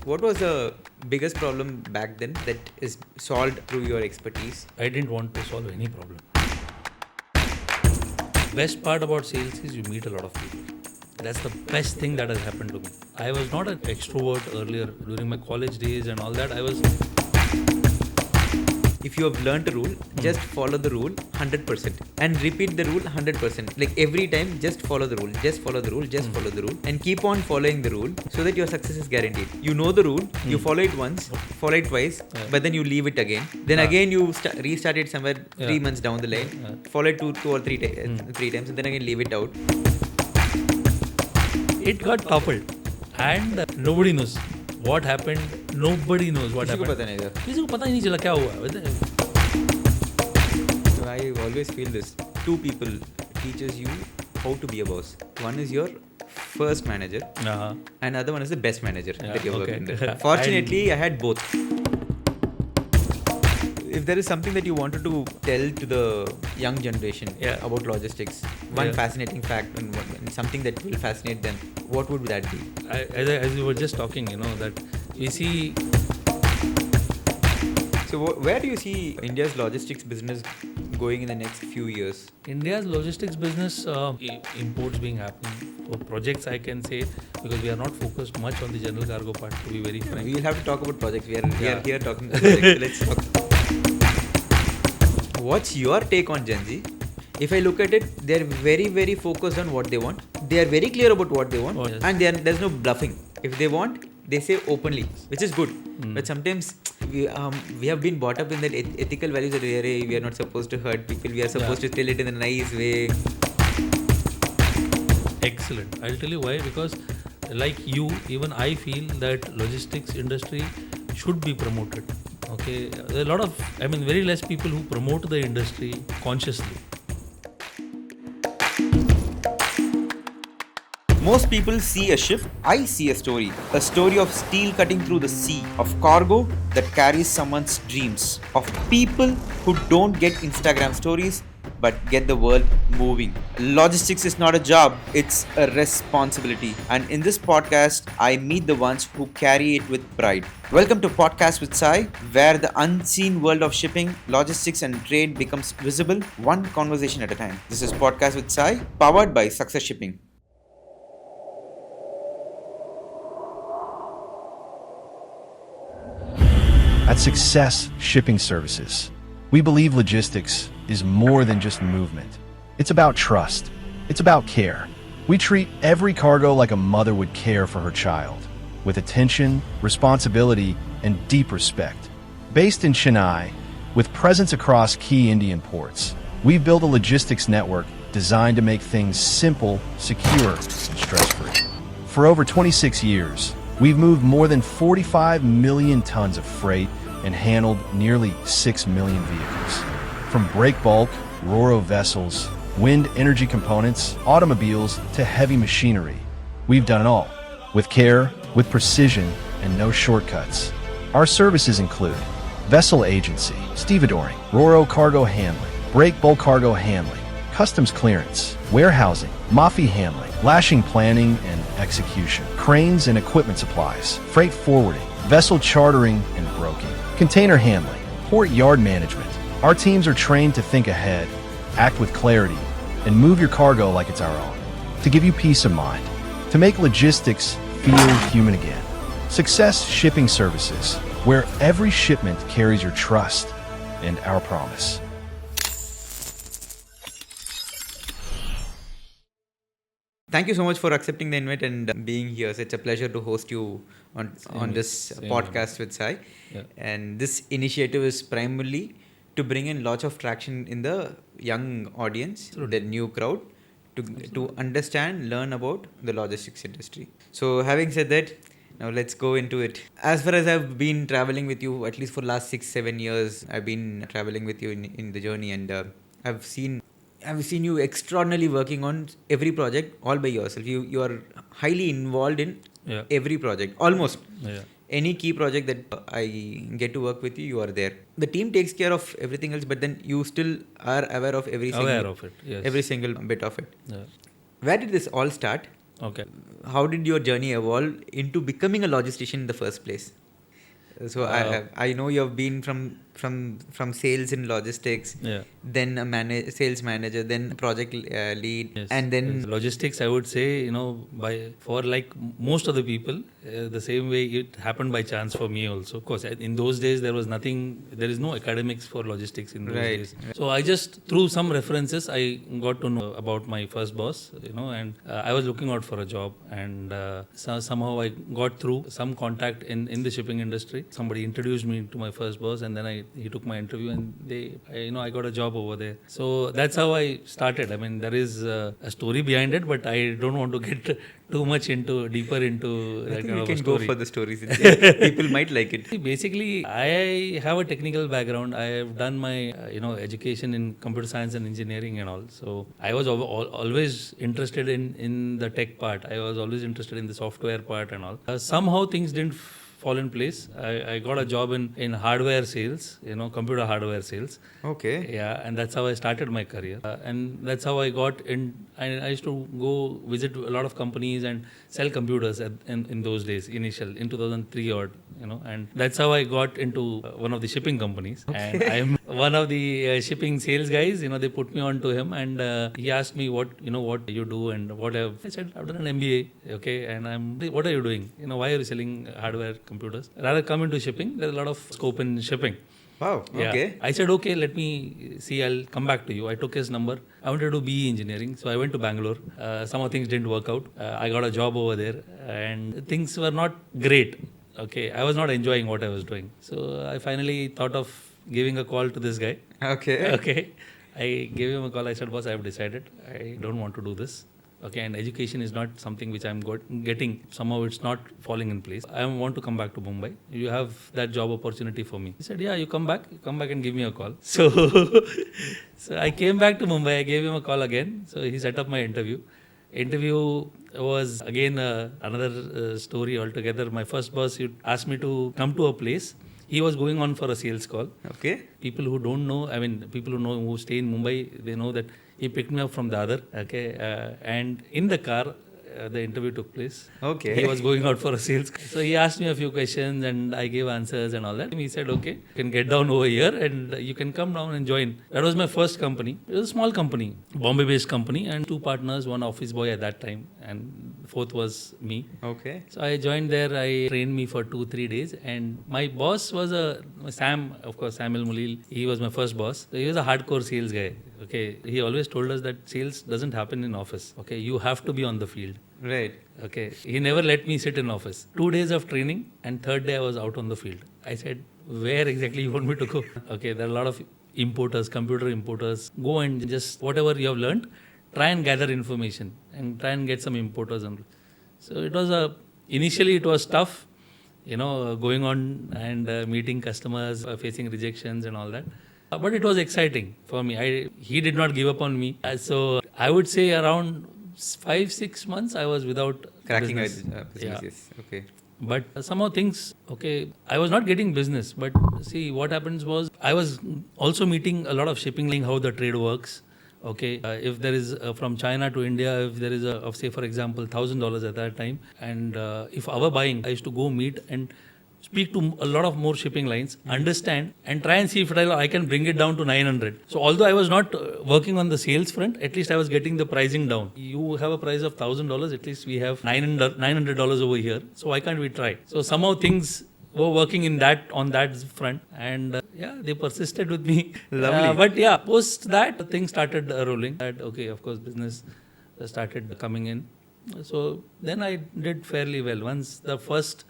What was the biggest problem back then that is solved through your expertise? I didn't want to solve any problem. Best part about sales is you meet a lot of people. That's the best thing that has happened to me. I was not an extrovert earlier during my college days and all that. If you have learned a rule, just follow the rule 100% and repeat the rule 100%. Like every time, just follow the rule, just follow the rule, just follow the rule, and keep on following the rule so that your success is guaranteed. You know the rule, you follow it once, follow it twice, but then you leave it again. Then again you restart it somewhere 3 months down the line, follow it two or three times, and then again leave it out. It got toppled and nobody knows what happened. Nobody knows what happened. किसी को पता ही नहीं चला क्या हुआ. So I always feel this. Two people teaches you how to be a boss. One is your first manager, and other one is the best manager that you're working with. Fortunately, I had both. If there is something that you wanted to tell to the young generation about logistics, one fascinating fact and something that will fascinate them, what would that be? As we were just talking, that we see. So where do you see India's logistics business going in the next few years? India's logistics business, imports being happening. For projects, I can say, because we are not focused much on the general cargo part, to be very frank. We will have to talk about projects. We are here talking about projects. Let's talk. What's your take on Gen Z? If I look at it, they're very, very focused on what they want. They are very clear about what they want, and there's no bluffing. If they want, they say openly, which is good. But sometimes we have been brought up in that ethical values that we are not supposed to hurt people. We are supposed to tell it in a nice way. Excellent. I'll tell you why. Because like you, even I feel that logistics industry should be promoted. Okay, there are a lot of, very less people who promote the industry consciously. Most people see a ship. I see a story of steel cutting through the sea, of cargo that carries someone's dreams, of people who don't get Instagram stories but get the world moving. Logistics is not a job, it's a responsibility. And in this podcast, I meet the ones who carry it with pride. Welcome to PortCast with Sai, where the unseen world of shipping, logistics and trade becomes visible, one conversation at a time. This is PortCast with Sai, powered by Success Shipping. At Success Shipping Services, we believe logistics is more than just movement. It's about trust. It's about care. We treat every cargo like a mother would care for her child, with attention, responsibility, and deep respect. Based in Chennai, with presence across key Indian ports, we've built a logistics network designed to make things simple, secure, and stress-free. For over 26 years, we've moved more than 45 million tons of freight and handled nearly 6 million vehicles. From breakbulk, ro-ro vessels, wind energy components, automobiles, to heavy machinery, we've done it all. With care, with precision, and no shortcuts. Our services include vessel agency, stevedoring, ro-ro cargo handling, breakbulk cargo handling, customs clearance, warehousing, MAFI handling, lashing planning and execution, cranes and equipment supplies, freight forwarding, vessel chartering and broking, container handling, port yard management. Our teams are trained to think ahead, act with clarity, and move your cargo like it's our own. To give you peace of mind, to make logistics feel human again. Success Shipping Services, where every shipment carries your trust and our promise. Thank you so much for accepting the invite and being here. So it's a pleasure to host you on this podcast with Sai. Yeah. And this initiative is primarily to bring in lots of traction in the young audience, the new crowd, to understand, learn about the logistics industry. So having said that, now let's go into it. As far as I've been traveling with you, at least for the last 6-7 years, I've been traveling with you in the journey, and I've seen you extraordinarily working on every project all by yourself. You are highly involved in every project, almost. Any key project that I get to work with you, you are there. The team takes care of everything else, but then you still are aware of every single bit of it. Yeah. Where did this all start? Okay. How did your journey evolve into becoming a logistician in the first place? So I know you have been from sales in logistics, Yeah. then a sales manager, then project lead, Yes. and then Yes. Logistics, I would say, for like most of the people, the same way it happened by chance for me also. Of course, in those days there is no academics for logistics in those Right, days. So I just, through some references, I got to know about my first boss, and I was looking out for a job, and somehow I got through some contact in the shipping industry. Somebody introduced me to my first boss, and then he took my interview, and I got a job over there. So that's how I started. I mean, there is a story behind it, but I don't want to get too much deeper into I that think kind we of can a go story. for the stories. People might like it. Basically, I have a technical background. I have done my education in computer science and engineering and all. So I was always interested in the tech part. I was always interested in the software part and all. Somehow things didn't fall in place. I got a job in hardware sales, computer hardware sales. Okay. Yeah, and that's how I started my career. And that's how I got in. I used to go visit a lot of companies and sell computers in those days, in 2003 odd, and that's how I got into one of the shipping companies. Okay. And I'm one of the shipping sales guys. They put me on to him, and he asked me what you do and I said, I've done an MBA, okay, and what are you doing? Why are you selling hardware computers? Rather come into shipping. There's a lot of scope in shipping. Wow. Okay. Yeah. I said, okay, let me see. I'll come back to you. I took his number. I wanted to do BE engineering, so I went to Bangalore. Some of things didn't work out. I got a job over there, and things were not great. Okay, I was not enjoying what I was doing. So I finally thought of giving a call to this guy. Okay. Okay, I gave him a call. I said, boss, I have decided I don't want to do this. Okay, and education is not something which I'm getting. Somehow it's not falling in place. I want to come back to Mumbai. You have that job opportunity for me. He said, yeah, you come back and give me a call. So, so I came back to Mumbai. I gave him a call again. So he set up my interview. Interview was again another story altogether. My first boss asked me to come to a place. He was going on for a sales call. Okay. People who don't know, people who stay in Mumbai, they know that he picked me up from Dadar, okay, and in the car, the interview took place. Okay. He was going out for a sales. So he asked me a few questions and I gave answers and all that. He said, okay, you can get down over here and you can come down and join. That was my first company. It was a small company, Bombay-based company, and 2 partners, 1 office boy at that time, and 4th was me. Okay. So I joined there. I trained me for 2-3 days, and my boss was Sam, of course, Samuel Mulil. He was my first boss. So he was a hardcore sales guy. Okay, he always told us that sales doesn't happen in office. Okay, you have to be on the field. Right. Okay, he never let me sit in office. 2 days of training, and 3rd day I was out on the field. I said, where exactly you want me to go? Okay, there are a lot of importers, computer importers. Go and just whatever you have learned, try and gather information and try and get some importers. So it was initially it was tough, going on and meeting customers, facing rejections and all that. But it was exciting for me. He did not give up on me. So I would say around 5-6 months I was without Cracking business. businesses. Yeah. Okay. But somehow things, okay, I was not getting business. But see, what happens was I was also meeting a lot of shipping, how the trade works. Okay, if there is from China to India, if there is of say for example $1,000 at that time, and if our buying, I used to go meet and speak to a lot of more shipping lines, understand and try and see if I can bring it down to 900. So although I was not working on the sales front, at least I was getting the pricing down. You have a price of $1,000, at least we have $900 over here. So why can't we try? So somehow things were working on that front, and they persisted with me. Lovely. But yeah, post that things started rolling. Okay, of course, business started coming in. So then I did fairly well. Once the first.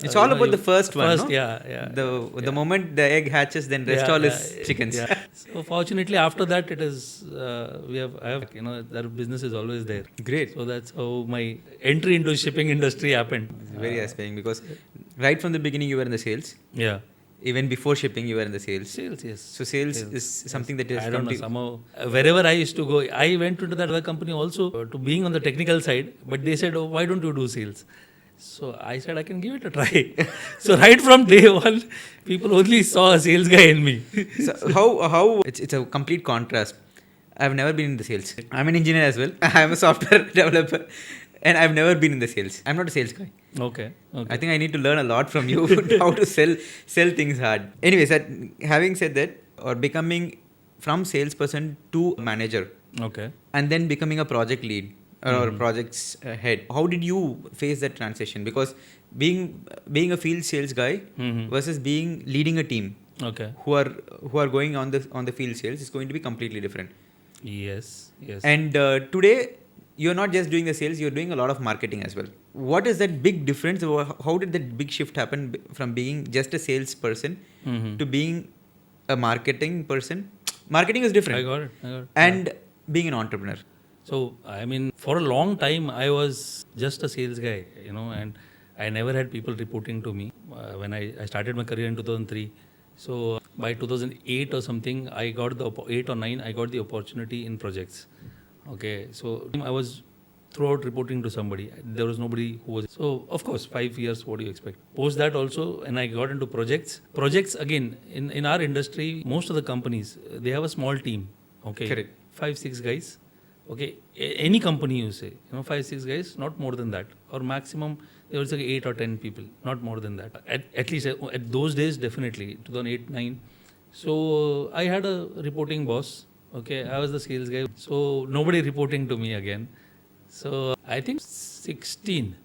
It's all about the first one, no? Yeah. The moment the egg hatches, then rest all is chickens. Yeah. So fortunately, after that, it is that business is always there. Great. So that's how my entry into shipping industry happened. It's very aspiring because right from the beginning you were in the sales. Yeah. Even before shipping, you were in the sales. Sales, yes. So sales is something that is. I don't know. Somehow, wherever I used to go, I went into that other company also to being on the technical side. But they said, "Oh, why don't you do sales?" So I said, I can give it a try. So right from day one, people only saw a sales guy in me. So how it's a complete contrast. I've never been in the sales. I'm an engineer as well. I'm a software developer. And I've never been in the sales. I'm not a sales guy. Okay. I think I need to learn a lot from you how to sell things hard. Anyways, having said that, or becoming from salesperson to manager, Okay. and then becoming a project lead or project's head, how did you face that transition? Because being a field sales guy versus leading a team Okay. who are going on the field sales is going to be completely different. Yes. And today, you're not just doing the sales, you're doing a lot of marketing as well. What is that big difference? How did that big shift happen from being just a salesperson to being a marketing person? Marketing is different. I got it. And being an entrepreneur. So, I mean, for a long time, I was just a sales guy, and I never had people reporting to me. When I started my career in 2003, so by 2008 or something, 8 or 9, I got the opportunity in projects. Okay, so I was throughout reporting to somebody. There was nobody who was. So, of course, 5 years, what do you expect? Post that also, and I got into projects. Projects, again, in our industry, most of the companies, they have a small team. Okay, Correct. 5-6 guys. Okay, any company you say, 5-6 guys, not more than that, or maximum there was like 8 or 10 people, not more than that. At least at those days, definitely 2008-9. So I had a reporting boss. Okay, I was the sales guy, so nobody reporting to me again. So I think 16.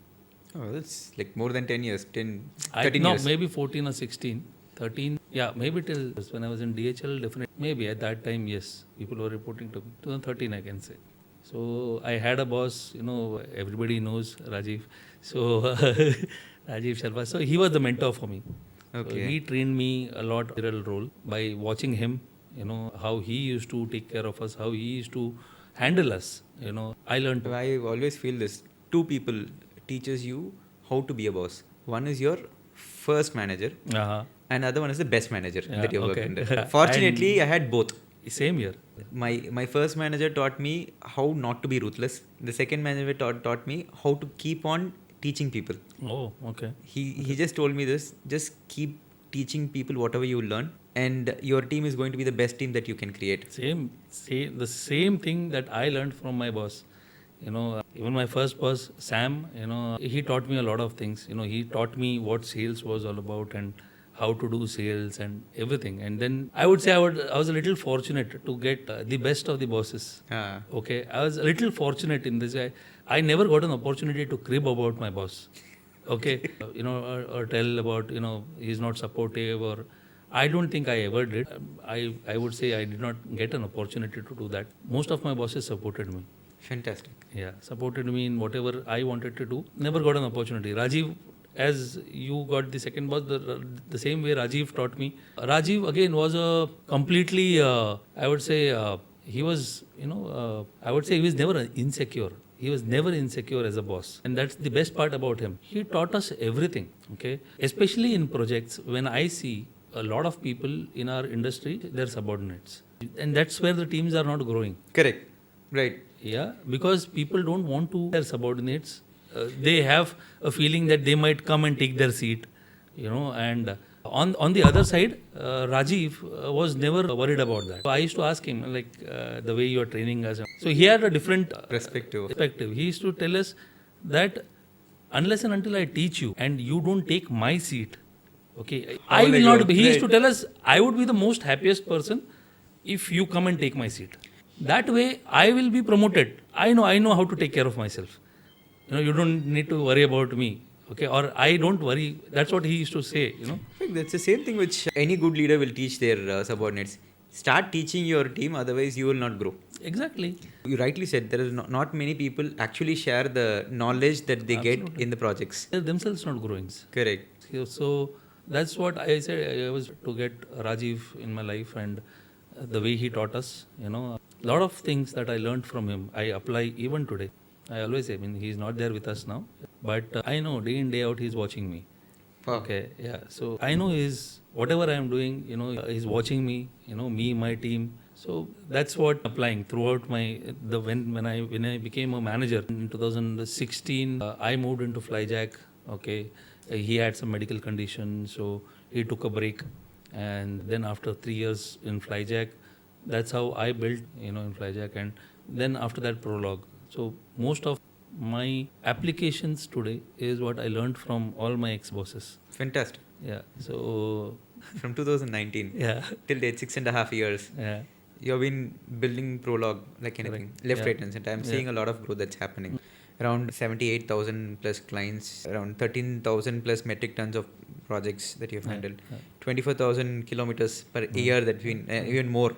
Oh, that's like more than 10 years, 13 No, years. maybe 14 or 16. 13, yeah, maybe till when I was in DHL, definitely. Maybe at that time, yes, people were reporting to me. 2013, I can say. So I had a boss, everybody knows Rajiv. So Rajiv Sharma. So he was the mentor for me. Okay. So he trained me a lot in the role by watching him, how he used to take care of us, how he used to handle us. I learned. I always feel this. Two people teaches you how to be a boss. One is your first manager. And other one is the best manager that you worked under. Fortunately, I had both. Same here. My first manager taught me how not to be ruthless. The second manager taught me how to keep on teaching people. Oh, okay. He just told me this. Just keep teaching people whatever you learn, and your team is going to be the best team that you can create. The same thing that I learned from my boss. Even my first boss, Sam, he taught me a lot of things. He taught me what sales was all about and how to do sales and everything. And then I would say I was a little fortunate to get the best of the bosses. Okay, I was a little fortunate in this. I never got an opportunity to crib about my boss. Okay, or tell about he's not supportive, or I don't think I ever did. I would say I did not get an opportunity to do that. Most of my bosses supported me. Fantastic. Yeah, supported me in whatever I wanted to do. Never got an opportunity. Rajiv, as you got the second boss, the same way Rajiv taught me. Rajiv again was a completely, I would say, he was, I would say he was never insecure. He was never insecure as a boss. And that's the best part about him. He taught us everything, okay? Especially in projects, when I see a lot of people in our industry, they're subordinates. And that's where the teams are not growing. Correct. Right. Yeah, because people don't want to their subordinates. They have a feeling that they might come and take their seat, and on the other side, Rajiv was never worried about that. So I used to ask him, the way you are training us. So he had a different perspective. He used to tell us that unless and until I teach you and you don't take my seat, okay, I will not be. He used to tell us, I would be the most happiest person if you come and take my seat. That way, I will be promoted. I know how to take care of myself. You don't need to worry about me. Okay, or I don't worry. That's what he used to say, That's the same thing which any good leader will teach their subordinates. Start teaching your team, otherwise you will not grow. Exactly. You rightly said there is not many people actually share the knowledge that they get in the projects. They're themselves not growing. Correct. So that's what I said. I was to get Rajiv in my life, and the way he taught us, a lot of things that I learned from him, I apply even today. I always say, he's not there with us now, but I know day in, day out, he's watching me. Wow. Okay, yeah. So I know whatever I am doing, he's watching me, me, my team. So that's what applying throughout when I became a manager in 2016, I moved into Flyjac. Okay, he had some medical condition, so he took a break, and then after 3 years in Flyjac, that's how I built, in Flyjac, and then after that Prologue. So most of my applications today is what I learned from all my ex-bosses. Fantastic. Yeah. So, From 2019 yeah. till date, 6.5 years. Yeah. You've been building Prolog like anything, Correct. left, Yeah. right, and center. I'm seeing a lot of growth that's happening. Around 78,000 plus clients, around 13,000 plus metric tons of projects that you've handled, 24,000 kilometers per year that's been, even more.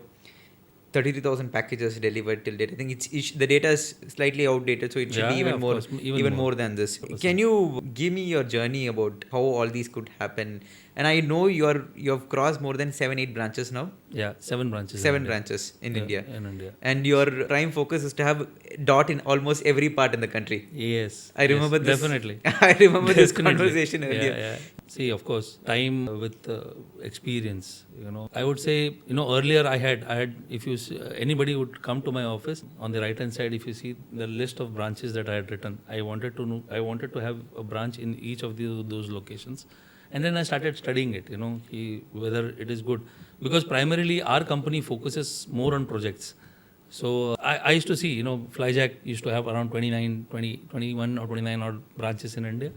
33,000 packages delivered till date. I think the data is slightly outdated, so it should be even of more, course, even more than this. Can you give me your journey about how all these could happen? And I know you've crossed more than 7-8 branches now. Yeah, 7 branches. 7 branches in India. In India. And your prime focus is to have dot in almost every part in the country. Yes. I remember this. Definitely. I remember this Definitely. conversation earlier. Yeah. See, of course, time with experience. I would say, earlier I had. If you anybody would come to my office, on the right hand side, if you see the list of branches that I had written, I wanted to have a branch in each of those locations. And then I started studying it, whether it is good. Because primarily our company focuses more on projects. So I used to see, Flyjac used to have around 21 or 29 odd branches in India.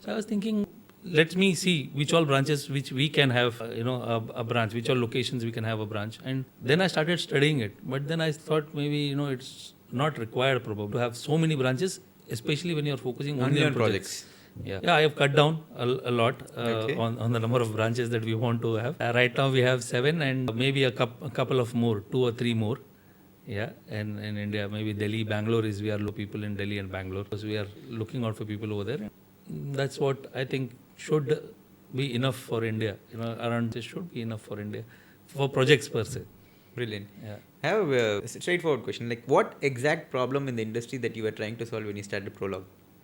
So I was thinking, let me see which all branches which we can have, a branch, which all locations we can have a branch. And then I started studying it. But then I thought maybe, it's not required probably to have so many branches, especially when you're focusing only on projects. Yeah, I have cut down a lot on the number of branches that we want to have. Right now we have 7 and maybe a couple of more, 2 or 3 more. Yeah, and in India, maybe Delhi, Bangalore we are low people in Delhi and Bangalore. So we are looking out for people over there. That's what I think should be enough for India. Around this should be enough for India, for projects per se. Brilliant. Yeah. I have a straightforward question. Like, what exact problem in the industry that you were trying to solve when you started Prolog?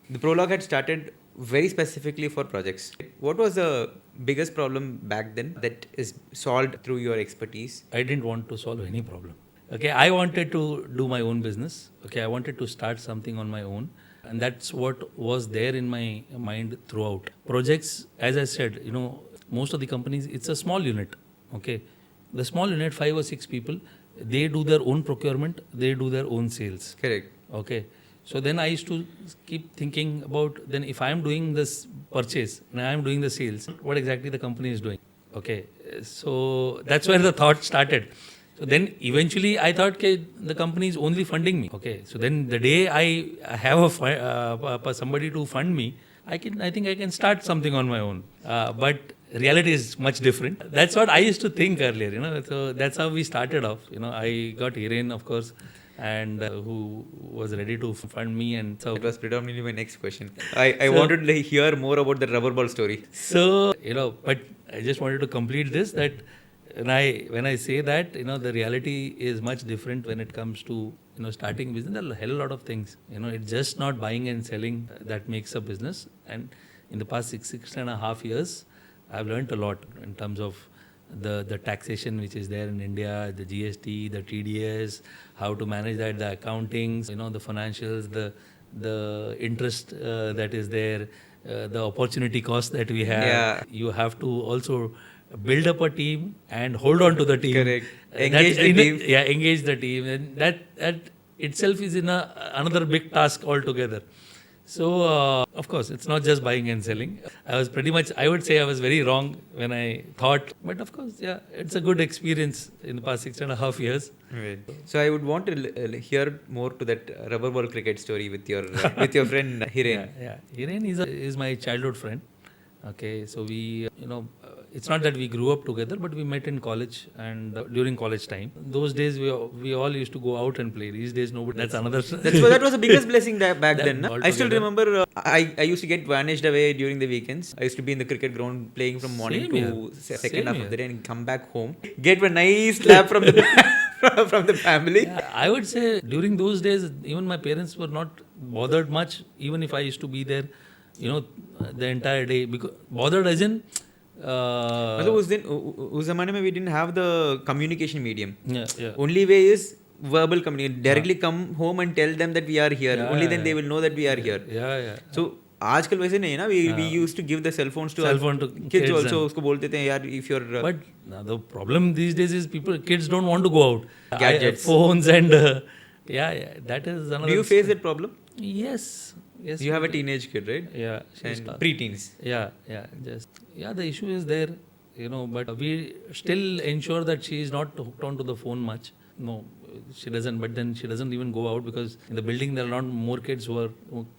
The Prolog had started very specifically for projects. What was the biggest problem back then that is solved through your expertise? I didn't want to solve any problem. Okay, I wanted to do my own business. Okay, I wanted to start something on my own. And that's what was there in my mind throughout. Projects, as I said, most of the companies, it's a small unit. Okay, the small unit, 5 or 6 people, they do their own procurement, they do their own sales. Correct. Okay. So then I used to keep thinking about, then if I am doing this purchase and I am doing the sales, what exactly the company is doing. Okay. So that's where the thought started. So then eventually I thought, okay, the company is only funding me. Okay. So then the day I have somebody to fund me, I think I can start something on my own. But reality is much different. That's what I used to think earlier, So that's how we started off. I got Hiren, of course, and who was ready to fund me. And so that was predominantly my next question. I wanted to hear more about the rubber ball story. So, but I just wanted to complete this, that when I say that, the reality is much different when it comes to, starting business. There are a hell lot of things. It's just not buying and selling that makes a business. And in the past 6.5 years, I've learned a lot in terms of the taxation which is there in India, the GST, the TDS, how to manage that, the accountings, the financials, the interest that is there, the opportunity cost that we have. Yeah. You have to also build up a team and hold on to the team. Correct. Engage the team. Engage the team. And that itself is another big task altogether. So, of course, it's not just buying and selling. I would say I was very wrong when I thought. But of course, it's a good experience in the past 6.5 years. Right. So I would want to hear more to that rubber ball cricket story with your friend Hiren. Yeah. Hiren is my childhood friend. Okay, so we, it's not that we grew up together, but we met in college and during college time. Those days we all used to go out and play. These days nobody. That's another. That was the biggest blessing back then. Altogether. I still remember. I used to get vanished away during the weekends. I used to be in the cricket ground playing from morning to second half of the day and come back home, get a nice slap from the from the family. Yeah, I would say during those days, even my parents were not bothered much. Even if I used to be there, the entire day, because bothered as in. उस जमाने में we didn't have the communication medium. Yeah. Only way is verbal communication. Directly come home and tell them that we are here. Only then they will know that we are here. Yeah. So आजकल वैसे नहीं है ना. We used to give the cell phones to kids also. उसको बोलते थे यार if you're. But the problem these days is kids don't want to go out. Gadgets, phones and. Yeah, that is another. Do you face that problem? Yes. Yes. You have a teenage kid, right? Yeah. And pre-teens. Yeah. The issue is there, but we still ensure that she is not hooked onto the phone much. No, she doesn't. But then she doesn't even go out because in the building there are a lot more kids who are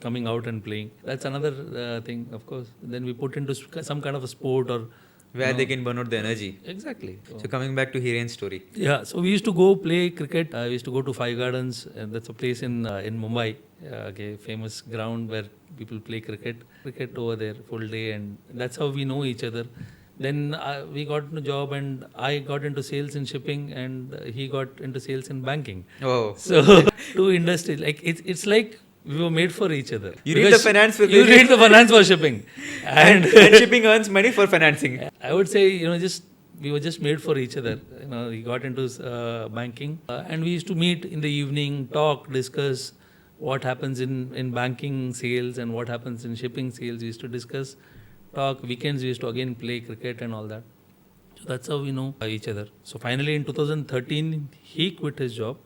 coming out and playing. That's another thing, of course. Then we put into some kind of a sport or where they can burn out the energy. Exactly. So coming back to Hiren's story. Yeah, so we used to go play cricket. We used to go to Five Gardens. That's a place in Mumbai. Famous ground where people play cricket over there full day, and that's how we know each other. Then we got a job, and I got into sales in shipping, and he got into sales in banking. Oh. So two industries, like it's like we were made for each other. You need the finance for you need the finance for shipping, and shipping earns money for financing. I would say we were just made for each other. We got into banking, and we used to meet in the evening, talk, discuss what happens in banking sales and what happens in shipping sales. We used to discuss, talk. Weekends we used to again play cricket and all that. So that's how we know each other. So finally in 2013 he quit his job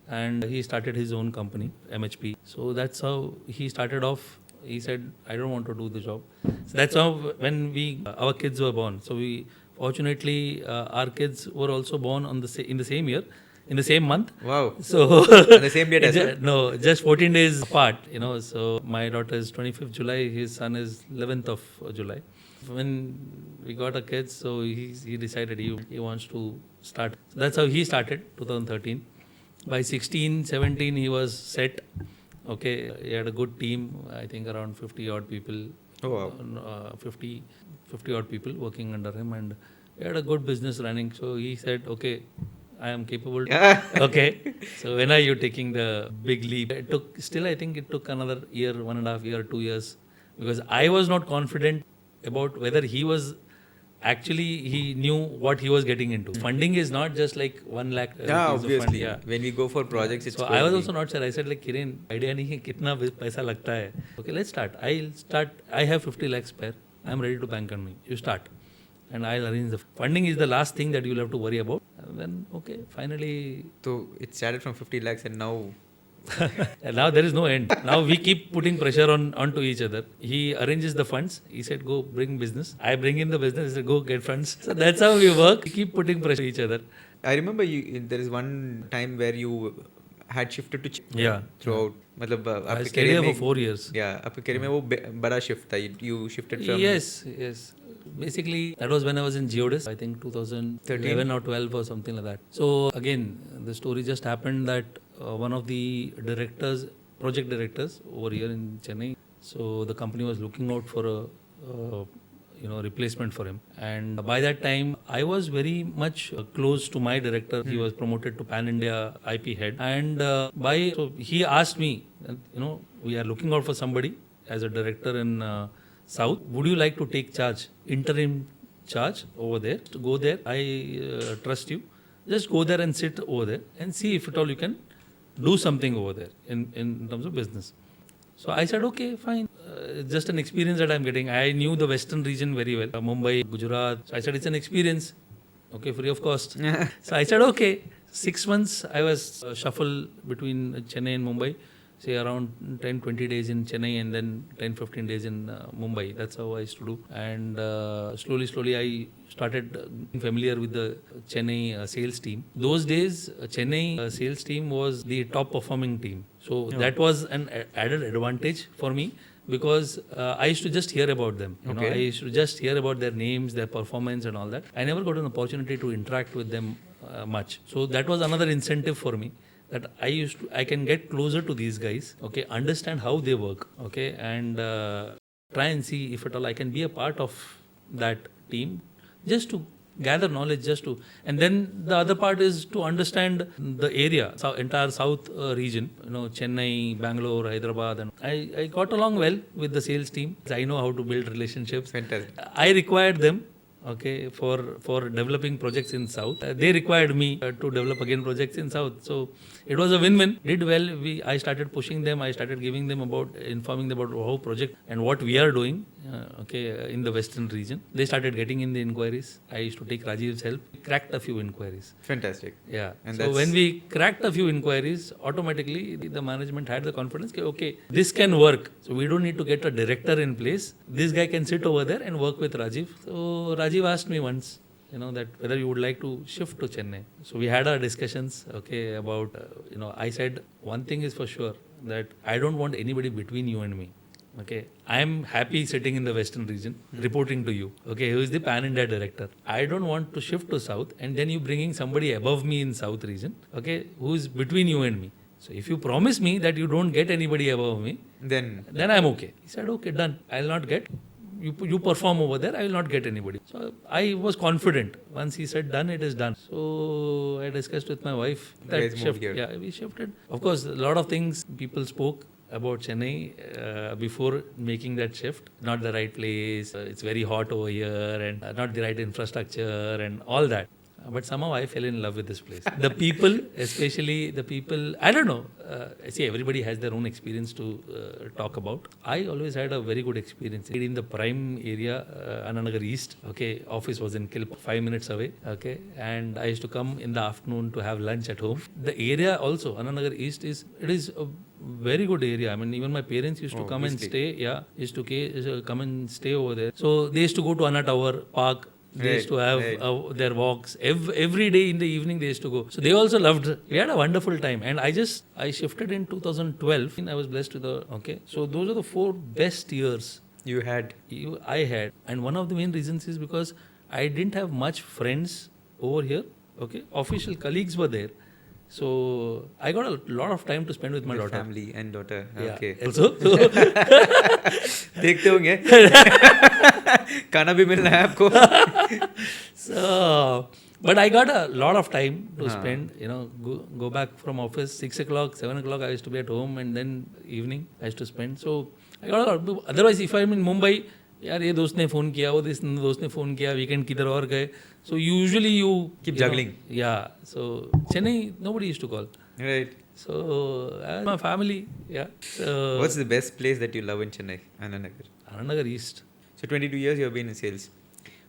and he started his own company, MHP. So that's how he started off. He said, I don't want to do the job. So that's how when our kids were born. So fortunately our kids were also born in the same year, in the same month. Wow. So on the same date as well? No, just 14 days apart, So my daughter is 25th July, his son is 11th of July. When we got our kids, so he decided he wants to start. So that's how he started, 2013. By 16, 17, he was set. Okay, he had a good team, I think around 50 odd people. Oh, wow. 50 odd people working under him, and he had a good business running. So he said, okay, I am capable. Okay. So when are you taking the big leap? I think it took another year, 1.5 years, 2 years, because I was not confident about whether he knew what he was getting into. Funding is not just like 1 lakh. Yeah, obviously. When we go for projects, it's so I was also not sure. I said, like, Hiren, idea nahi hai kitna paisa lagta hai. Okay, let's start. I have 50 lakhs spare. I'm ready to bank on me. You start. And I'll arrange the funding is the last thing that you'll have to worry about. And then, okay, finally. So it started from 50 lakhs and now. And now there is no end. Now we keep putting pressure onto each other. He arranges the funds. He said, go bring business. I bring in the business. He said, go get funds. So that's how we work. We keep putting pressure on each other. I remember there is one time where you had shifted to Chennai throughout. I stayed here for 4 years. Yeah, आपके career में वो बड़ा shift था. You shifted from. Yes. Basically, that was when I was in GEODIS, I think 2011 or 12 or something like that. So again, the story just happened that one of the project directors over here in Chennai, so the company was looking out for a replacement for him. And by that time, I was very much close to my director. He was promoted to Pan India IP head. And so he asked me, we are looking out for somebody as a director in South. Would you like to take interim charge over there? To go there, I trust you. Just go there and sit over there and see if at all you can do something over there in terms of business. So I said, okay, fine. Just an experience that I'm getting. I knew the western region very well, Mumbai, Gujarat. So I said, it's an experience. Okay, free of cost. So I said, okay. 6 months I was shuffle between Chennai and Mumbai. Say around 10-20 days in Chennai and then 10-15 days in Mumbai. That's how I used to do. And slowly I started getting familiar with the Chennai sales team. Those days, Chennai sales team was the top performing team. So that was an added advantage for me because I used to just hear about them. I used to just hear about their names, their performance and all that. I never got an opportunity to interact with them much. So that was another incentive for me. That I can get closer to these guys, okay, understand how they work, okay, and try and see if at all I can be a part of that team, just to gather knowledge, and then the other part is to understand the area, entire South region, Chennai, Bangalore, Hyderabad, and I got along well with the sales team. I know how to build relationships. Fantastic. I required them. okay, for developing projects in South. They required me to develop again projects in South. So it was a win-win. Did well. I started pushing them. I started giving them informing them about how project and what we are doing, in the Western region. They started getting in the inquiries. I used to take Rajiv's help. Cracked a few inquiries. Fantastic. Yeah. And so when we cracked a few inquiries, automatically the management had the confidence, okay, this can work. So we don't need to get a director in place. This guy can sit over there and work with Rajiv. So Rajiv asked me once, that whether you would like to shift to Chennai. So we had our discussions, about, I said, one thing is for sure, that I don't want anybody between you and me. Okay, I am happy sitting in the Western region, reporting to you. Okay, who is the pan-India director? I don't want to shift to South, and then you bringing somebody above me in South region. Okay, who is between you and me. So if you promise me that you don't get anybody above me, then I'm okay. He said, okay, done. I'll not get. You perform over there. I will not get anybody. So I was confident. Once he said done, it is done. So I discussed with my wife that shift. Yeah, we shifted. Of course, a lot of things people spoke about Chennai before making that shift. Not the right place, it's very hot over here, and not the right infrastructure and all that. But somehow I fell in love with this place. The people, especially the people, I don't know. See, everybody has their own experience to talk about. I always had a very good experience in the prime area, Ananagar East. Okay, office was in Kilp, 5 minutes away. Okay, and I used to come in the afternoon to have lunch at home. The area also, Ananagar East, is a very good area. I mean, even my parents used to come and stay. Yeah, used to come and stay over there. So they used to go to Anna Tower Park. They used to have their walks. Every day in the evening they used to go. So they also loved. We had a wonderful time. And I shifted in 2012. I was blessed with So those are the 4 best years I had. And one of the main reasons is because I didn't have much friends over here. Okay, official colleagues were there. So I got a lot of time to spend with my daughter. Family and daughter. Yeah. Okay. Also, देखते होंगे खाना भी मिलना है आपको. So, but I got a lot of time to spend. Go back from office 6 o'clock, 7 o'clock. I used to be at home, and then evening I used to spend. So I got a lot. Otherwise, if I'm in Mumbai, यार ये दोस्त ने phone किया, वो दोस्त ने phone किया, weekend किधर और गए. So usually you keep juggling. Yeah. So Chennai, nobody used to call. Right. So my family. Yeah. So, what's the best place that you love in Chennai? Ananagar East. So 22 years you have been in sales.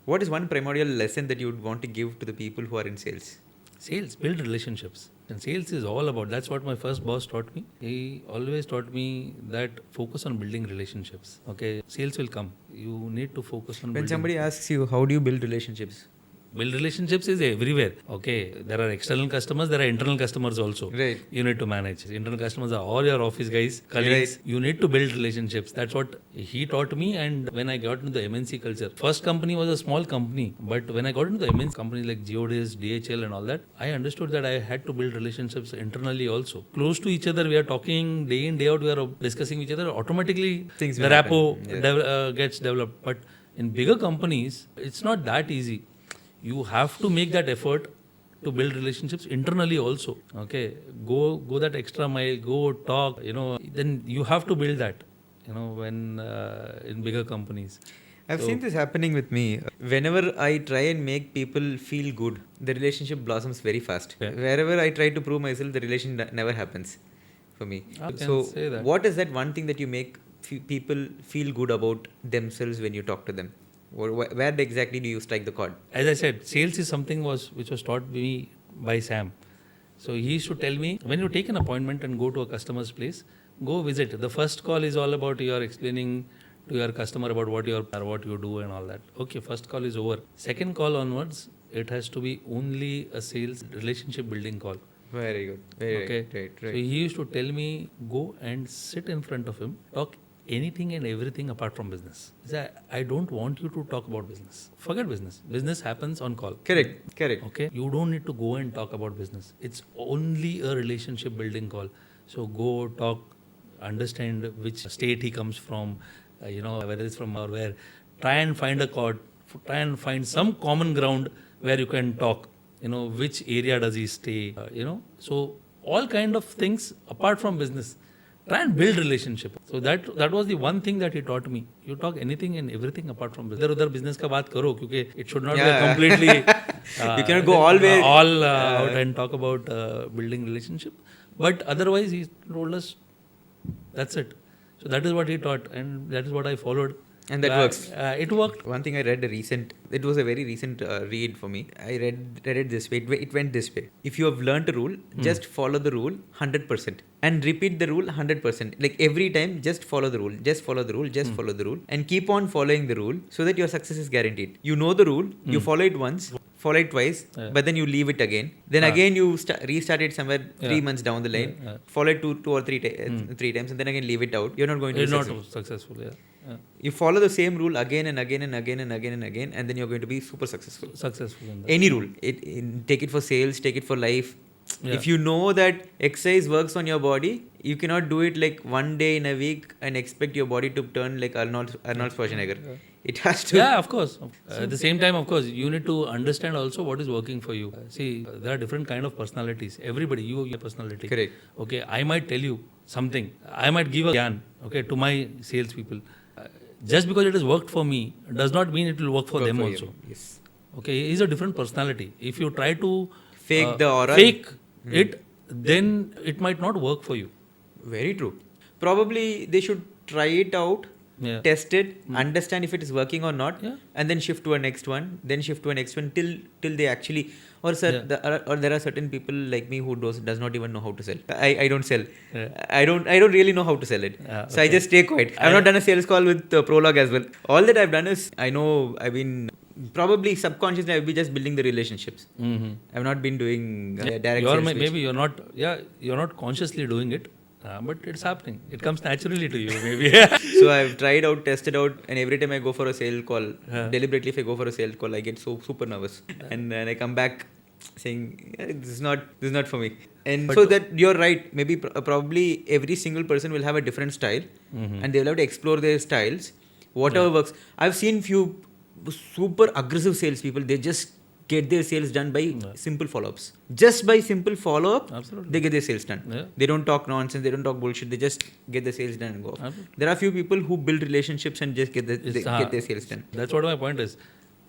What is one primordial lesson that you would want to give to the people who are in sales? Sales, build relationships. And sales is all about, that's what my first boss taught me. He always taught me that focus on building relationships. Okay, sales will come. You need to focus on When somebody asks you, how do you build relationships? Build relationships is everywhere. Okay, there are external customers, there are internal customers also. Right. You need to manage. Internal customers are all your office guys, colleagues. Right. You need to build relationships. That's what he taught me. And when I got into the MNC culture, first company was a small company, but when I got into the MNC companies like GEODIS, DHL and all that, I understood that I had to build relationships internally also. Close to each other, we are talking day in, day out, we are discussing each other. Automatically, the rapport gets developed. But in bigger companies, it's not that easy. You have to make that effort to build relationships internally also. Okay, go that extra mile, go talk, then you have to build that, when in bigger companies. I've seen this happening with me. Whenever I try and make people feel good, the relationship blossoms very fast. Yeah. Wherever I try to prove myself, the relation never happens for me. So what is that one thing that you make people feel good about themselves when you talk to them? Where exactly do you strike the chord? As I said, sales is something which was taught me by Sam. So he used to tell me, when you take an appointment and go to a customer's place, go visit. The first call is all about you are explaining to your customer about what you do and all that. Okay, first call is over. Second call onwards, it has to be only a sales relationship building call. Very good. Very right. So he used to tell me, go and sit in front of him, talk anything and everything apart from business. I don't want you to talk about business. Forget business. Business happens on call. Correct. Okay. You don't need to go and talk about business. It's only a relationship building call. So go talk, understand which state he comes from, whether it's from or where. Try and find a chord. Try and find some common ground where you can talk. Which area does he stay? So all kind of things apart from business. Try and build relationship. So that was the one thing that he taught me. You talk anything and everything apart from business. Idhar-udhar business ka baat karo, kyunki it should not be a completely you cannot go all out and talk about building relationship. But otherwise, he told us that's it. So that is what he taught, and that is what I followed. And that works. It worked. One thing I read it was a very recent read for me. I read it this way. It went this way. If you have learned a rule, just follow the rule 100% and repeat the rule 100%. Like every time, just follow the rule, just follow the rule, just follow the rule, and keep on following the rule so that your success is guaranteed. You know the rule, you follow it once, follow it twice, but then you leave it again. Then again you restart it somewhere 3 months down the line, follow it two or three times, and then again leave it out. You're not going to be successful. You follow the same rule again and again and again and again and again, and then you're going to be super successful. In that. Any rule. Take it for sales, take it for life. Yeah. If you know that exercise works on your body, you cannot do it like one day in a week and expect your body to turn like Arnold Schwarzenegger. Yeah. It has to. Yeah, of course. At the same time, of course, you need to understand also what is working for you. See, there are different kind of personalities. Everybody, you have your personality. Correct. Okay, I might tell you something. I might give a gyan, okay, to my salespeople. Just because it has worked for me does not mean it will work for them also. You. Yes. Okay, he's a different personality. If you try to fake the aura, it, then it might not work for you. Very true. Probably they should try it out, test it, understand if it is working or not, and then shift to a next one, till they actually. Or there are certain people like me who does not even know how to sell. I don't sell. I don't really know how to sell it. So I just stay quiet. I've not done a sales call with Prolog as well. All that I've done is I've been probably subconsciously I'll be just building the relationships. I've not been doing direct sales. Maybe you're not consciously doing it. But it's happening. It comes naturally to you, maybe. So I've tried out, tested out, and every time I go for a sale call, deliberately if I go for a sale call, I get so super nervous, and then I come back saying, this is not for me. And but so that you're right. Maybe probably every single person will have a different style, and they'll have to explore their styles. Whatever works. I've seen few super aggressive salespeople. They just get their sales done by simple follow-ups. Just by simple follow-up, they get their sales done. Yeah. They don't talk nonsense. They don't talk bullshit. They just get the sales done and go off. Absolutely. There are few people who build relationships and just get their sales done. That's what my point is.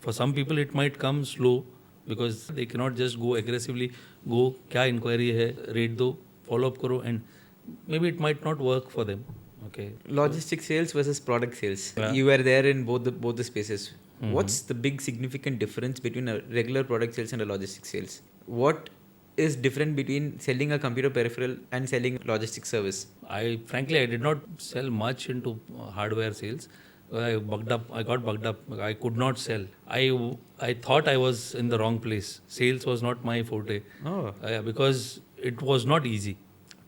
For some people, it might come slow because they cannot just go aggressively. Go, kya inquiry hai, rate do, follow-up karo, and maybe it might not work for them. Okay. Logistics sales versus product sales. Yeah. You were there in both the spaces. What's the big significant difference between a regular product sales and a logistics sales? What is different between selling a computer peripheral and selling logistics service? Frankly, I did not sell much into hardware sales. I got bugged up. I could not sell. I thought I was in the wrong place. Sales was not my forte. Because it was not easy.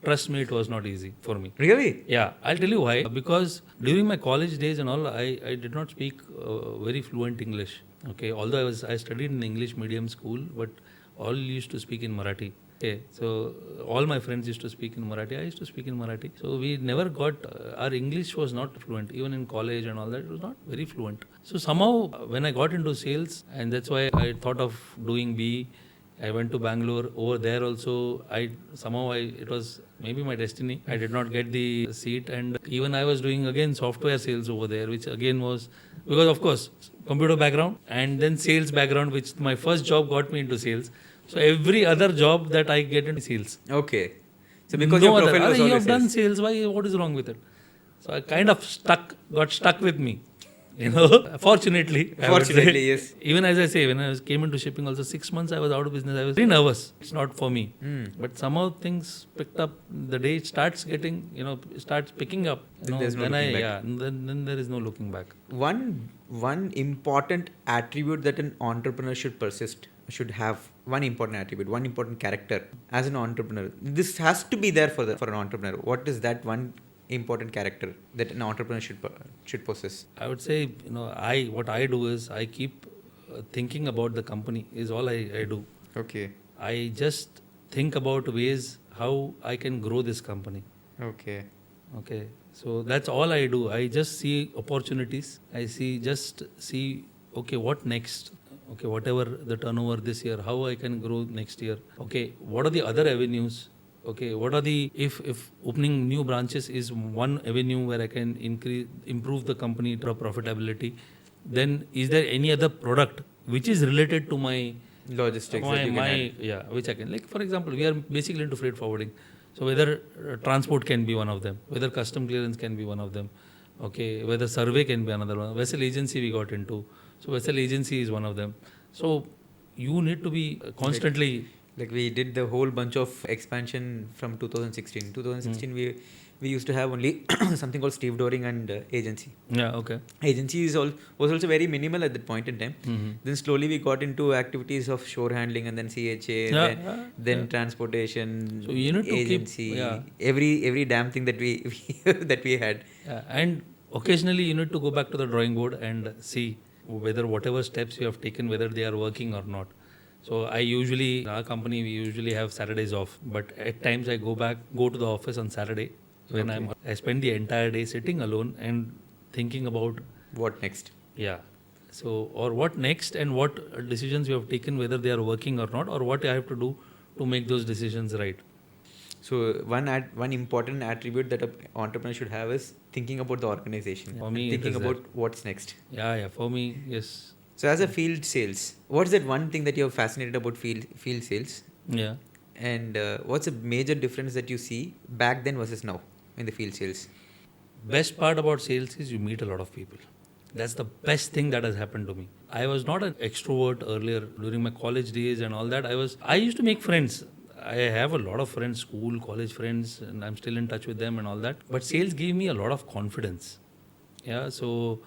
Trust me, it was not easy for me. Really? Yeah, I'll tell you why. Because during my college days and all, I did not speak very fluent English. Okay, although I studied in English medium school, but all used to speak in Marathi. Okay, so all my friends used to speak in Marathi. I used to speak in Marathi. So we never got, our English was not fluent. Even in college and all that, it was not very fluent. So somehow when I got into sales, and that's why I thought of doing BE, I went to Bangalore. Over there also, it was maybe my destiny. I did not get the seat, and even I was doing again software sales over there, which again was because of course computer background and then sales background, which my first job got me into sales. So every other job that I get into sales. Okay. So because your profile was you have done sales, what is wrong with it? So I kind of got stuck with me. Fortunately, yes. Even as I say, when I came into shipping also 6 months I was out of business. I was very nervous. It's not for me. But somehow things picked up. The day it starts getting, starts picking up. Then there is no looking back. One important attribute that an entrepreneur should have. One important character as an entrepreneur. This has to be there for an entrepreneur. What is that one important character that an entrepreneur should possess? I would say, what I do is I keep thinking about the company is all I do. Okay. I just think about ways how I can grow this company. Okay. So that's all I do. I just see opportunities. I see, okay, what next? Okay, whatever the turnover this year, how I can grow next year. Okay, what are the other avenues? okay, what are the, if opening new branches is one avenue where I can improve the company profitability, then is there any other product which is related to my Logistics that you can add. yeah, which I can, like for example, we are basically into freight forwarding. So whether transport can be one of them, whether custom clearance can be one of them, okay, whether survey can be another one, vessel agency we got into. So vessel agency is one of them. So you need to be constantly. Like we did the whole bunch of expansion from 2016. 2016 we used to have only something called stevedoring and agency. Yeah, okay. Agency was also very minimal at that point in time. Then slowly we got into activities of shore handling and then CHA, then transportation, so you need to agency, every damn thing that we that we had. And occasionally you need to go back to the drawing board and see whether whatever steps you have taken, whether they are working or not. So in our company, we usually have Saturdays off, but at times I go to the office on Saturday when I spend the entire day sitting alone and thinking about what next. Yeah. So, or what next and what decisions you have taken, whether they are working or not, or what I have to do to make those decisions right. So one important attribute that an entrepreneur should have is thinking about the organization. For me, thinking about what's next. Yeah. For me, yes. So as a field sales, what's that one thing that you're fascinated about field sales? Yeah. And what's a major difference that you see back then versus now in the field sales? Best part about sales is you meet a lot of people. That's the best thing that has happened to me. I was not an extrovert earlier during my college days and all that. I used to make friends. I have a lot of friends, school, college friends, and I'm still in touch with them and all that. But sales gave me a lot of confidence. Yeah, so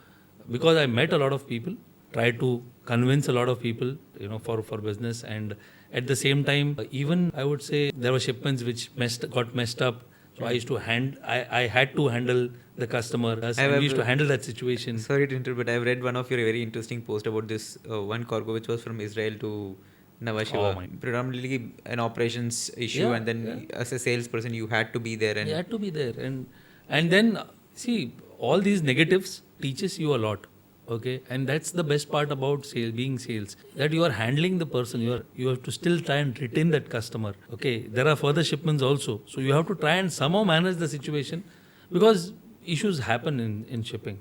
because I met a lot of people, tried to convince a lot of people, for business, and at the same time, even I would say there were shipments which got messed up. So I used to I had to handle the customer. We used to handle that situation. Sorry to interrupt, but I've read one of your very interesting post about this one cargo which was from Israel to Nhava Sheva. Predominantly an operations issue, and then as a salesperson you had to be there. And you had to be there, and then see, all these negatives teaches you a lot. Okay, and that's the best part about being sales, that you are handling the person. You have to still try and retain that customer. Okay, there are further shipments also, so you have to try and somehow manage the situation, because issues happen in shipping.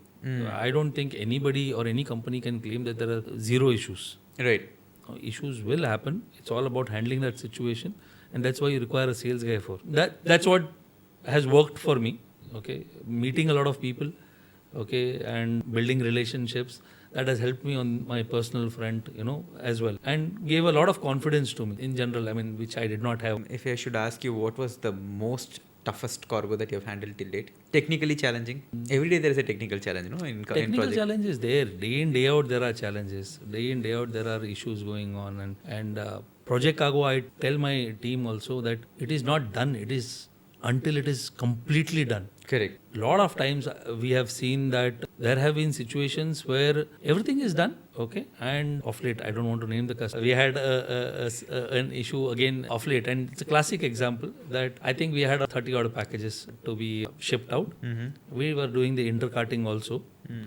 I don't think anybody or any company can claim that there are zero issues. Right. Issues will happen. It's all about handling that situation, and that's why you require a sales guy for that. That's what has worked for me. Okay, meeting a lot of people. Okay, and building relationships, that has helped me on my personal front, as well, and gave a lot of confidence to me in general, which I did not have. If I should ask you, what was the most toughest cargo that you have handled till date? Technically challenging. Every day there is a technical challenge, Technical challenge is there. Day in, day out there are challenges. Day in, day out there are issues going on, and project cargo, I tell my team also that it is not done. It is until it is completely done. Correct. A lot of times we have seen that there have been situations where everything is done, okay, and off late, I don't want to name the customer. We had an issue again off late, and it's a classic example that I think we had 30 odd packages to be shipped out. We were doing the intercarting also,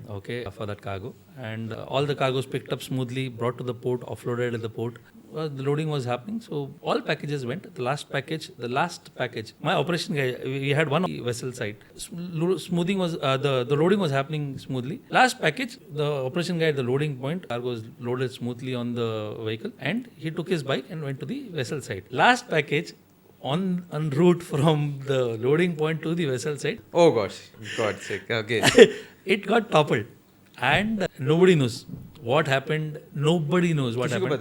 okay, for that cargo, and all the cargoes picked up smoothly, brought to the port, offloaded at the port. The loading was happening, so all packages went. The last package, my operation guy, we had one vessel site. Smoothing was the loading was happening smoothly. Last package, the operation guy at the loading point, cargo was loaded smoothly on the vehicle, and he took his bike and went to the vessel site. Last package, en route from the loading point to the vessel site. Oh gosh, God's sake. Okay. It got toppled, and nobody knows what happened. Nobody knows what happened.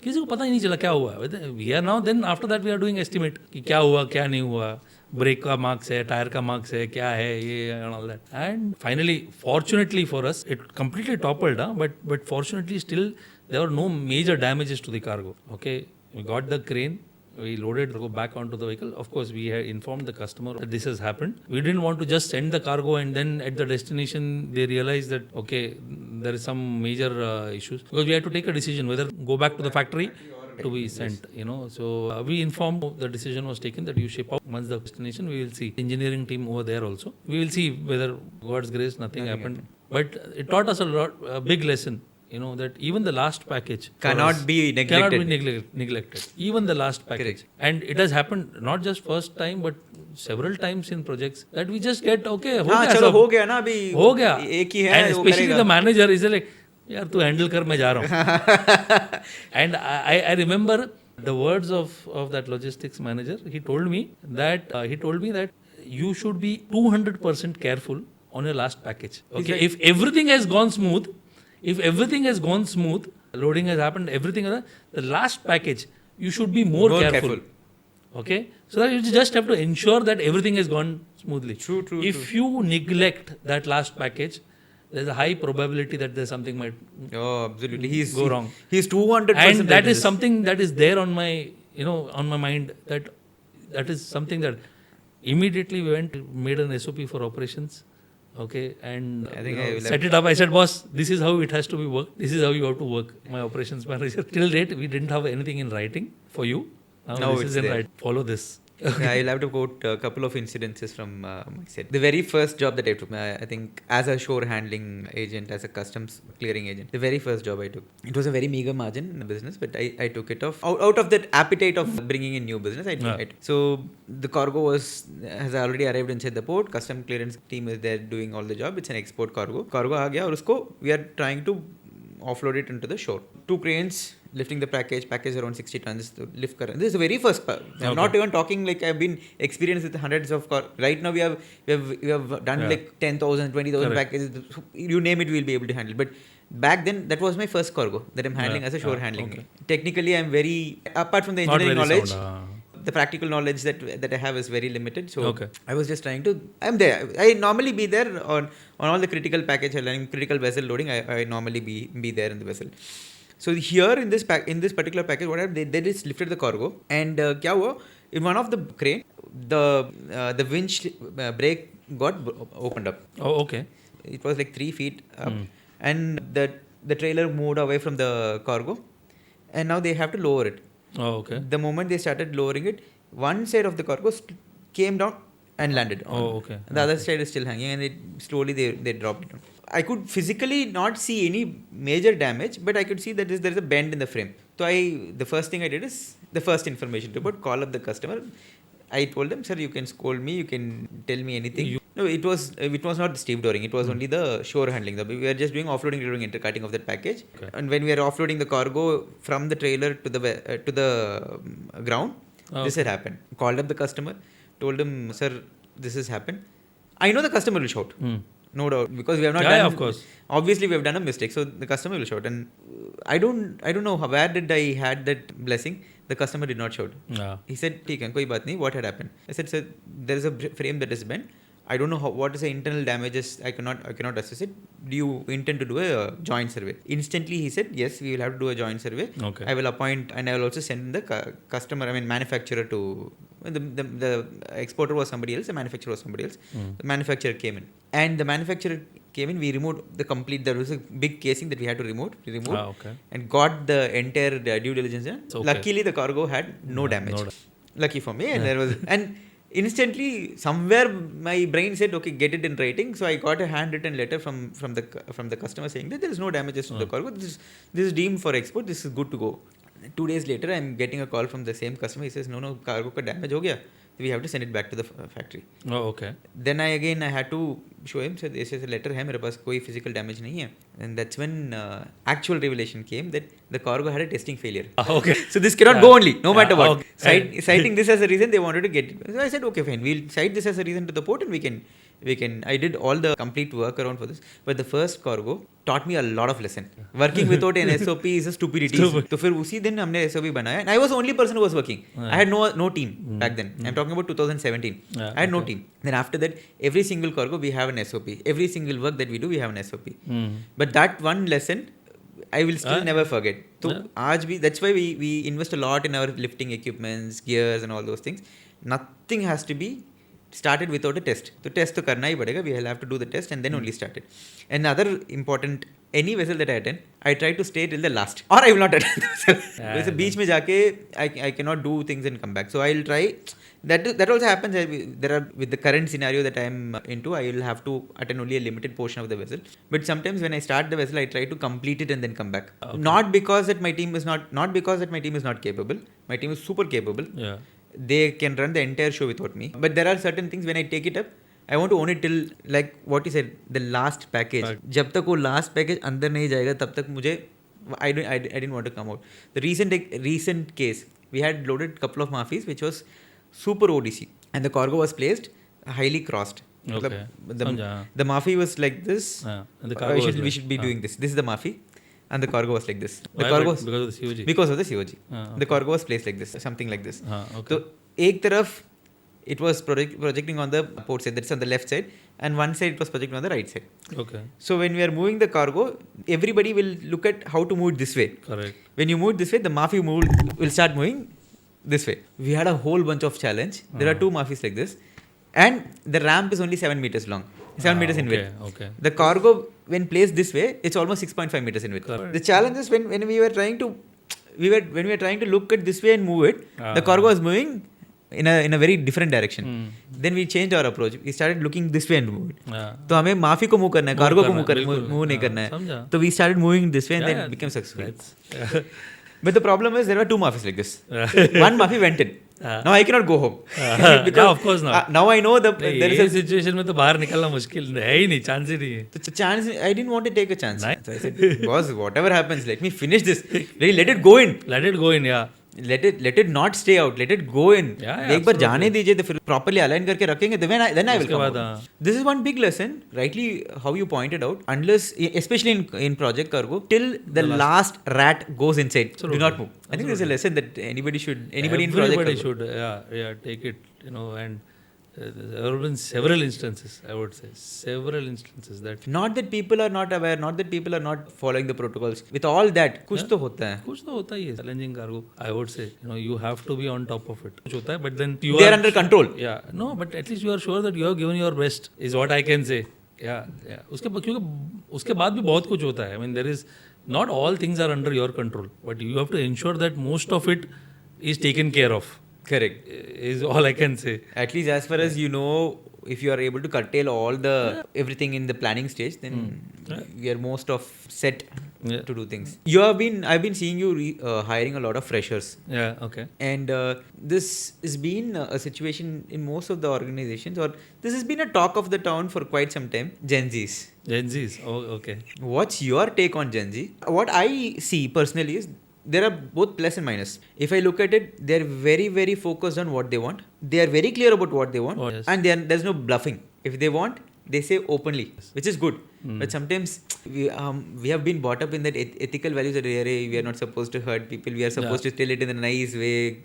किसी को पता ही नहीं चला क्या हुआ. We are now, then after that we are doing estimate कि क्या हुआ क्या नहीं हुआ, brake का marks है, tire का marks है, क्या है ये, and all that. And finally, fortunately for us, it completely toppled, but fortunately still there were no major damages to the cargo. Okay, we got the crane. We loaded the cargo back onto the vehicle. Of course, we had informed the customer that this has happened. We didn't want to just send the cargo and then at the destination they realized that, okay, there is some major issues. Because we had to take a decision whether go back to the factory to be sent, So we informed, the decision was taken that you ship out. Once the destination, we will see. Engineering team over there also. We will see whether God's grace, nothing happened. But it taught us a big lesson. that even the last package for Cannot us be cannot be neglected. neglected. Even the last package. Correct. And it has happened not just first time, but several times in projects that we just get, okay, हाँ चलो हो गया ना अभी हो गया. एक ही है And वो especially करेगा. the manager is like, यार तू handle कर मैं जा रहा हूँ. And I remember the words of that logistics manager. He told me that you should be 200% careful on your last package. Okay, Like, if everything has gone smooth, loading has happened, everything, the last package you should be more careful. Okay, so that you just have to ensure that everything has gone smoothly. True. If you neglect that last package, there's a high probability that there's something might Oh, absolutely. go wrong. He's 200%. And that is something that is there on my mind, that is something that immediately we made an SOP for operations. Okay, and I think I will set it up. I said, boss, this is how it has to be worked. This is how you have to work. My operations manager. Till date, we didn't have anything in writing for you. Now this it's is in there. writing. Follow this. I'll have to quote a couple of incidences from my side. The very first job that I took, I think as a shore handling agent, as a customs clearing agent, the very first job I took, it was a very meager margin in the business, but I took it off. Out of that appetite of bringing in new business, I took it. So the cargo has already arrived inside the port. Custom clearance team is there doing all the job. It's an export cargo. Cargo आ गया और उसको we are trying to offload it into the shore. 2 cranes lifting the package around 60 tons to lift current. This is the very first part. I'm not even talking like I've been experienced with hundreds of right now we have done like 10,000 20,000 packages, you name it, we'll be able to handle. But back then that was my first cargo that I'm handling as a shore handling. Technically I'm very, apart from the engineering knowledge, the practical knowledge that I have is very limited. So I was just trying to, I'm there. I normally be there on all the critical package handling, critical vessel loading. I normally be there in the vessel. So here in this particular package, what happened, they just lifted the cargo, and क्या हुआ, in one of the crane, the winch brake got opened up. Oh, okay. It was like 3 feet up, and the trailer moved away from the cargo, and now they have to lower it. Oh, okay. The moment they started lowering it, one side of the cargo came down and landed. Oh, okay. The other side is still hanging, and they dropped it down. I could physically not see any major damage, but I could see that there is a bend in the frame. So the first thing I did is the first information report, call up the customer. I told them, sir, you can scold me, you can tell me anything. No, it was not the stevedoring. It was only the shore handling. We were just doing offloading, reloading, intercutting of that package. Okay. And when we were offloading the cargo from the trailer to the ground, this had happened. Called up the customer, told him, sir, this has happened. I know the customer will shout. No doubt, because we have not done. Of course. Obviously, we have done a mistake, so the customer will shout. And I don't know where did I had that blessing. The customer did not shout. Yeah. He said, "ठीक है, कोई बात नहीं." What had happened? I said, "Sir, there is a frame that is bent. I don't know what is the internal damages. I cannot assess it. Do you intend to do a joint survey?" Instantly, he said, "Yes, we will have to do a joint survey. Okay. I will appoint, and I will also send the manufacturer to." The exporter was somebody else, the manufacturer was somebody else. The manufacturer came in. And the manufacturer came in, we removed there was a big casing that we had to remove. And got the entire due diligence done. Okay. Luckily, the cargo had no damage. Lucky for me. And there was, and instantly, somewhere my brain said, okay, get it in writing. So I got a handwritten letter from the customer saying that there is no damages to the cargo. This is deemed for export. This is good to go. 2 days later, I'm getting a call from the same customer. He says, no, cargo ka damage ho gaya. We have to send it back to the factory. Oh, okay. Then I had to show him, so this is a letter hai, mere paas koi physical damage nahi hai. And that's when actual revelation came that the cargo had a testing failure. Okay. So this cannot go only, no matter what. Okay. Citing this as a reason, they wanted to get it. So I said, okay, fine, we'll cite this as a reason to the port and we can. I did all the complete work around for this. But the first cargo taught me a lot of lesson. Working without an SOP is a stupidity. So फिर उसी दिन हमने SOP बनाया. And I was the only person who was working. I had no team back then. I'm talking about 2017. I had no team. Then after that, every single cargo we have an SOP. Every single work that we do, we have an SOP. But that one lesson, I will still never forget. So that's why we invest a lot in our lifting equipments, gears and all those things. Nothing has to be started without a test. So test to karna hi padega. We will have to do the test and then only start it. Another important, any vessel that I attend, I try to stay till the last. Or I will not attend the vessel. Because beach mein jaake, I cannot do things and come back. So I will try, That also happens. There are, with the current scenario that I'm into, I will have to attend only a limited portion of the vessel. But sometimes when I start the vessel, I try to complete it and then come back. Okay. Not because that my team is not capable. My team is super capable. Yeah. They can run the entire show without me. But there are certain things when I take it up, I want to own it till, like what you said, the last package. Right. जब तक वो last package अंदर नहीं जाएगा तब तक मुझे I didn't want to come out. The recent case, we had loaded couple of mafis which was super ODC, and the cargo was placed highly crossed. Okay. The mafi was like this. And the cargo we should be doing this. This is the mafi, and the cargo was like this. The Why? cargo was Because of the COG. because of the COG. Okay. The cargo was placed like this, something like this. Okay. So एक तरफ it was projecting on the port side, that's on the left side, and one side it was projecting on the right side. Okay. So when we are moving the cargo, everybody will look at how to move it this way. Correct. When you move it this way, the mafi will start moving this way. We had a whole bunch of challenge. There are two mafis like this, and the ramp is only 7 meters long, 7 meters in width. Okay. The cargo, when placed this way, it's almost 6.5 meters in width. Correct. The challenge is when we were trying to look at this way and move it, the cargo was moving in a very different direction. Then we changed our approach. We started looking this way and move it. तो हमें माफी को move करना है, cargo को move नहीं करना है. तो we started moving this way and then it became successful. But the problem is there were two mafis like this. One mafi went in. Now I cannot go home. Because of course not. Now I know there is a situation में तो बाहर निकलना मुश्किल है ही नहीं, chance ही नहीं है. the chance. I didn't want to take a chance. Nice. So I said, boss, whatever happens, let me finish this. Let it go in. Let it go in, yeah. Let it not stay out. Let it go in. Yeah, एक बार जाने दीजिए तो फिर properly align करके रखेंगे. Then I will come out. This is one big lesson, rightly how you pointed out. Unless, especially in project cargo, till the last rat goes inside, do not move. I think there's a lesson that anybody in project cargo should take it, and there have been several instances, I would say, that not that people are not aware, not that people are not following the protocols. With all that, कुछ तो होता है. कुछ तो होता ही है. Challenging cargo, I would say, you have to be on top of it. कुछ होता है, but then they are under control. Yeah, no, but at least you are sure that you have given your best, is what I can say. Yeah. क्योंकि उसके बाद भी बहुत कुछ होता है. I mean, there is not all things are under your control, but you have to ensure that most of it is taken care of. Correct. Is all I can say. At least as far as if you are able to curtail all everything in the planning stage, then we are most of set to do things. I've been seeing you hiring a lot of freshers. Yeah, okay. And this has been a situation in most of the organizations, or this has been a talk of the town for quite some time. Gen Zs. Oh, okay. What's your take on Gen Z? What I see personally is there are both plus and minus. If I look at it, they're very, very focused on what they want. They are very clear about what they want. Oh, yes. And there's no bluffing. If they want, they say openly, which is good. But sometimes we have been brought up in that ethical values that we are not supposed to hurt people. We are supposed to tell it in a nice way,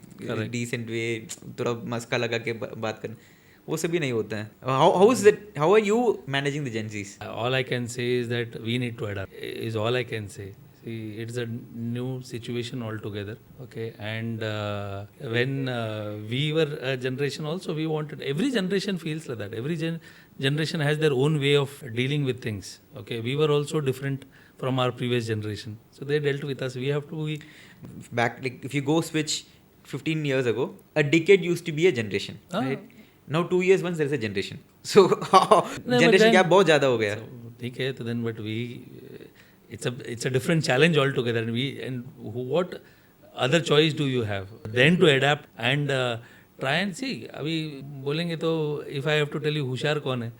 decent way, थोड़ा मस्का लगा के बात करना. वो सभी नहीं होता है. How is that? How are you managing the Gen Zs? All I can say is that we need to adapt. Is all I can say. See, it's a new situation altogether, okay, and when we were a generation also, we wanted, every generation feels like that, every generation has their own way of dealing with things, okay, we were also different from our previous generation, so they dealt with us. We have to be back, like if you go switch 15 years ago, a decade used to be a generation, right? Now 2 years once there is a generation, so generation gap बहुत ज़्यादा हो गया. ठीक है, तो then but we it's a different challenge altogether, and what other choice do you have then to adapt and try and see. अभी बोलेंगे तो if I have to tell you होशियार कौन है,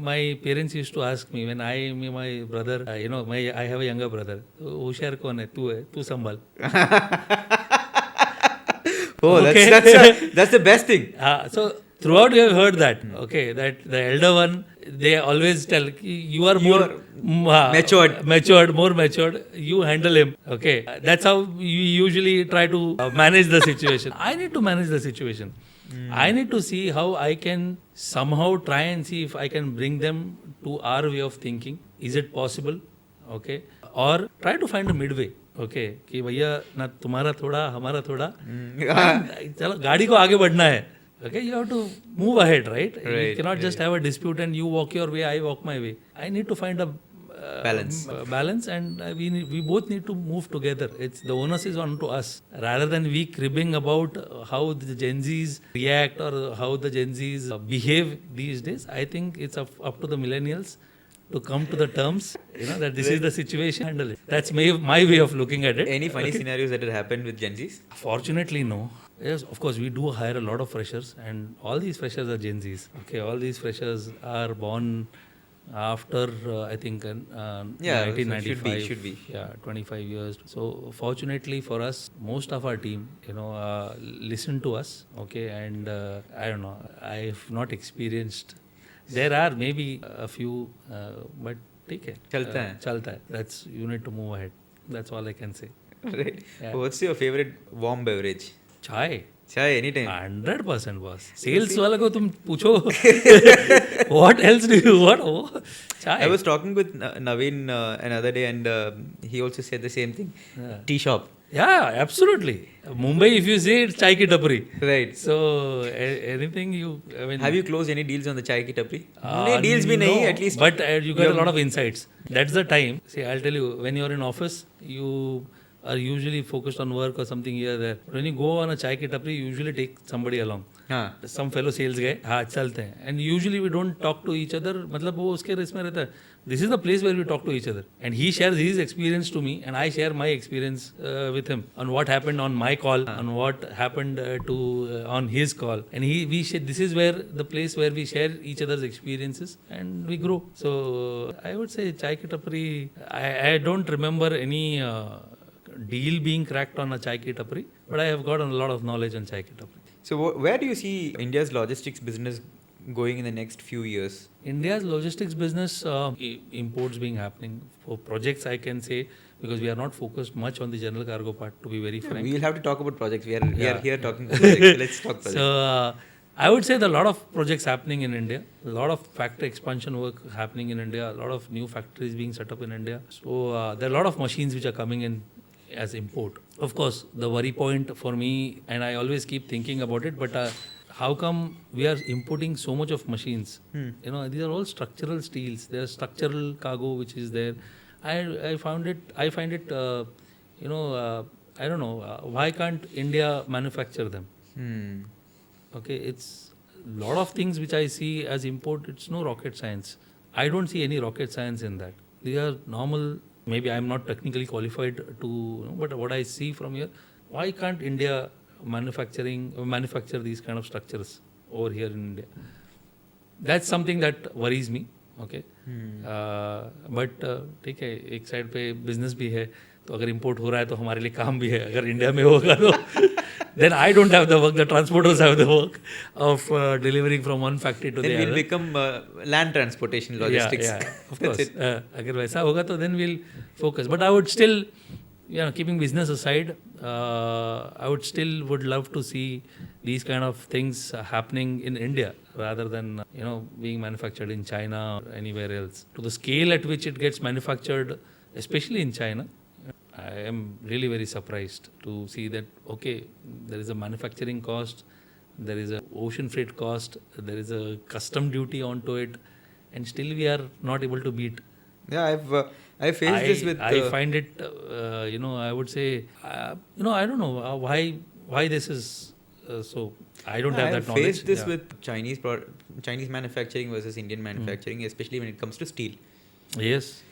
my parents used to ask me when my brother, I have a younger brother, होशियार कौन है, तू संभाल. Oh, okay. That's the best thing. So throughout you have heard that, okay, that the elder one, they always tell you are more matured, you handle him, okay. That's how you usually try to manage the situation. I need to manage the situation. I need to see how I can somehow try and see if I can bring them to our way of thinking. Is it possible? Okay. Or try to find a midway. Okay, कि भैया ना तुम्हारा थोड़ा हमारा थोड़ा चलो गाड़ी को आगे बढ़ना है. Okay, you have to move ahead, right? You cannot just have a dispute and you walk your way, I walk my way. I need to find a balance, and we both need to move together. It's the onus is on to us rather than we cribbing about how the Gen Zs react or how the Gen Zs behave these days. I think it's up to the millennials to come to the terms, that this is the situation, handle it. That's my way of looking at it. Any funny scenarios that have happened with Gen Zs? Fortunately, no. Yes, of course, we do hire a lot of freshers, and all these freshers are Gen Zs. Okay, all these freshers are born after, I think, 1995. Should be. Yeah, 25 years. So, fortunately for us, most of our team, listen to us. Okay, and I don't know, I've not experienced. There are maybe a few, but take it. Chalta hai. That's, you need to move ahead. That's all I can say. Right. Yeah. What's your favorite warm beverage? Chai. Chai, anytime. 100% boss. Sales वाला को तुम पूछो. What else do you want? Chai. I was talking with Naveen another day, and he also said the same thing. Yeah. Tea shop. Yeah, absolutely. Mumbai, if you say, it's chai ki tapri. Right. So anything have you closed any deals on the chai ki tapri? Deals bhi nahi, at least. But you got a lot of insights. That's the time. See, I'll tell you, when you're in office, you are usually focused on work or something here or there. When you go on a chai ki tapri, you usually take somebody along. हाँ. Some fellow sales guy, हाँ चलते हैं. And usually we don't talk to each other. मतलब वो उसके इसमें रहता है. This is the place where we talk to each other. And he shares his experience to me, and I share my experience with him on what happened on my call, on what happened on his call. And this is where the place where we share each other's experiences and we grow. So I would say chai ki tapri. I don't remember any deal being cracked on a chai ki tapri, but I have got a lot of knowledge on chai ki tapri. So where do you see India's logistics business going in the next few years? India's logistics business, imports being happening for projects, I can say, because we are not focused much on the general cargo part, to be very frank. We'll have to talk about projects. We are here talking about projects. Let's talk projects. So I would say there are a lot of projects happening in India, a lot of factory expansion work happening in India, a lot of new factories being set up in India. So there are a lot of machines which are coming in as import. Of course, the worry point for me, and I always keep thinking about it, but how come we are importing so much of machines? These are all structural steels. There's structural cargo which is there. I find it, I don't know, why can't India manufacture them? Okay, it's a lot of things which I see as import, it's no rocket science. I don't see any rocket science in that. These are normal. Maybe I'm not technically qualified to, but what I see from here, why can't India manufacture these kind of structures over here in India? That's something that worries me. Okay, but ठीक है, एक side पे business भी है, तो अगर import हो रहा है तो हमारे लिए काम भी है. अगर इंडिया में होगा तो then I don't have the work, the transporters have the work of delivering from one factory to the other. Then we'll become land transportation logistics. Yeah, of course. अगर वैसा होगा तो then we'll focus. But I would still, keeping business aside, I would love to see these kind of things happening in India rather than, being manufactured in China or anywhere else. To the scale at which it gets manufactured, especially in China, I am really very surprised to see that, okay, there is a manufacturing cost, there is a ocean freight cost, there is a custom duty onto it, and still we are not able to beat. Yeah, I've faced this with... I find it, I would say, I don't know why this is so. I don't have that knowledge. I've faced this with Chinese manufacturing versus Indian manufacturing, especially when it comes to steel. Yes.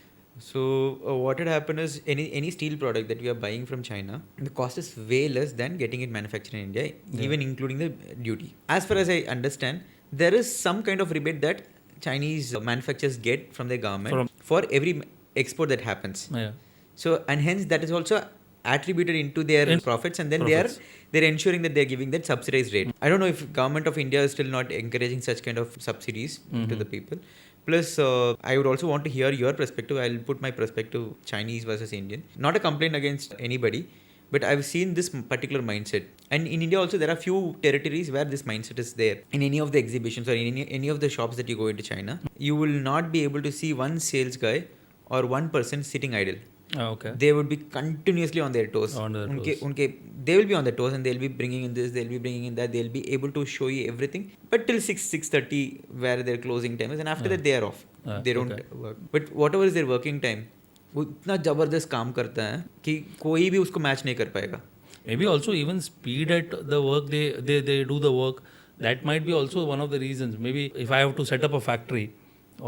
So what had happened is any steel product that we are buying from China, the cost is way less than getting it manufactured in India, even including the duty. As far as I understand, there is some kind of rebate that Chinese manufacturers get from their government for every export that happens. Yeah. So, and hence that is also attributed into their profits, and then they're ensuring that they're giving that subsidized rate. I don't know if government of India is still not encouraging such kind of subsidies to the people. Plus, I would also want to hear your perspective. I'll put my perspective, Chinese versus Indian. Not a complaint against anybody, but I've seen this particular mindset. And in India also, there are few territories where this mindset is there. In any of the exhibitions or in any of the shops that you go into China, you will not be able to see one sales guy or one person sitting idle. Okay. they would be continuously on their toes. On their Unke, they will be on their toes and they'll be bringing in this, they'll be bringing in that, they'll be able to show you everything. But till 6:30 where their closing time is, and after that they are off. They don't work. But whatever is their working time, वो इतना ज़बरदस्त काम करता है कि कोई भी उसको मैच नहीं कर पाएगा. Maybe also even speed at the work they do the work. That might be also one of the reasons. Maybe if I have to set up a factory,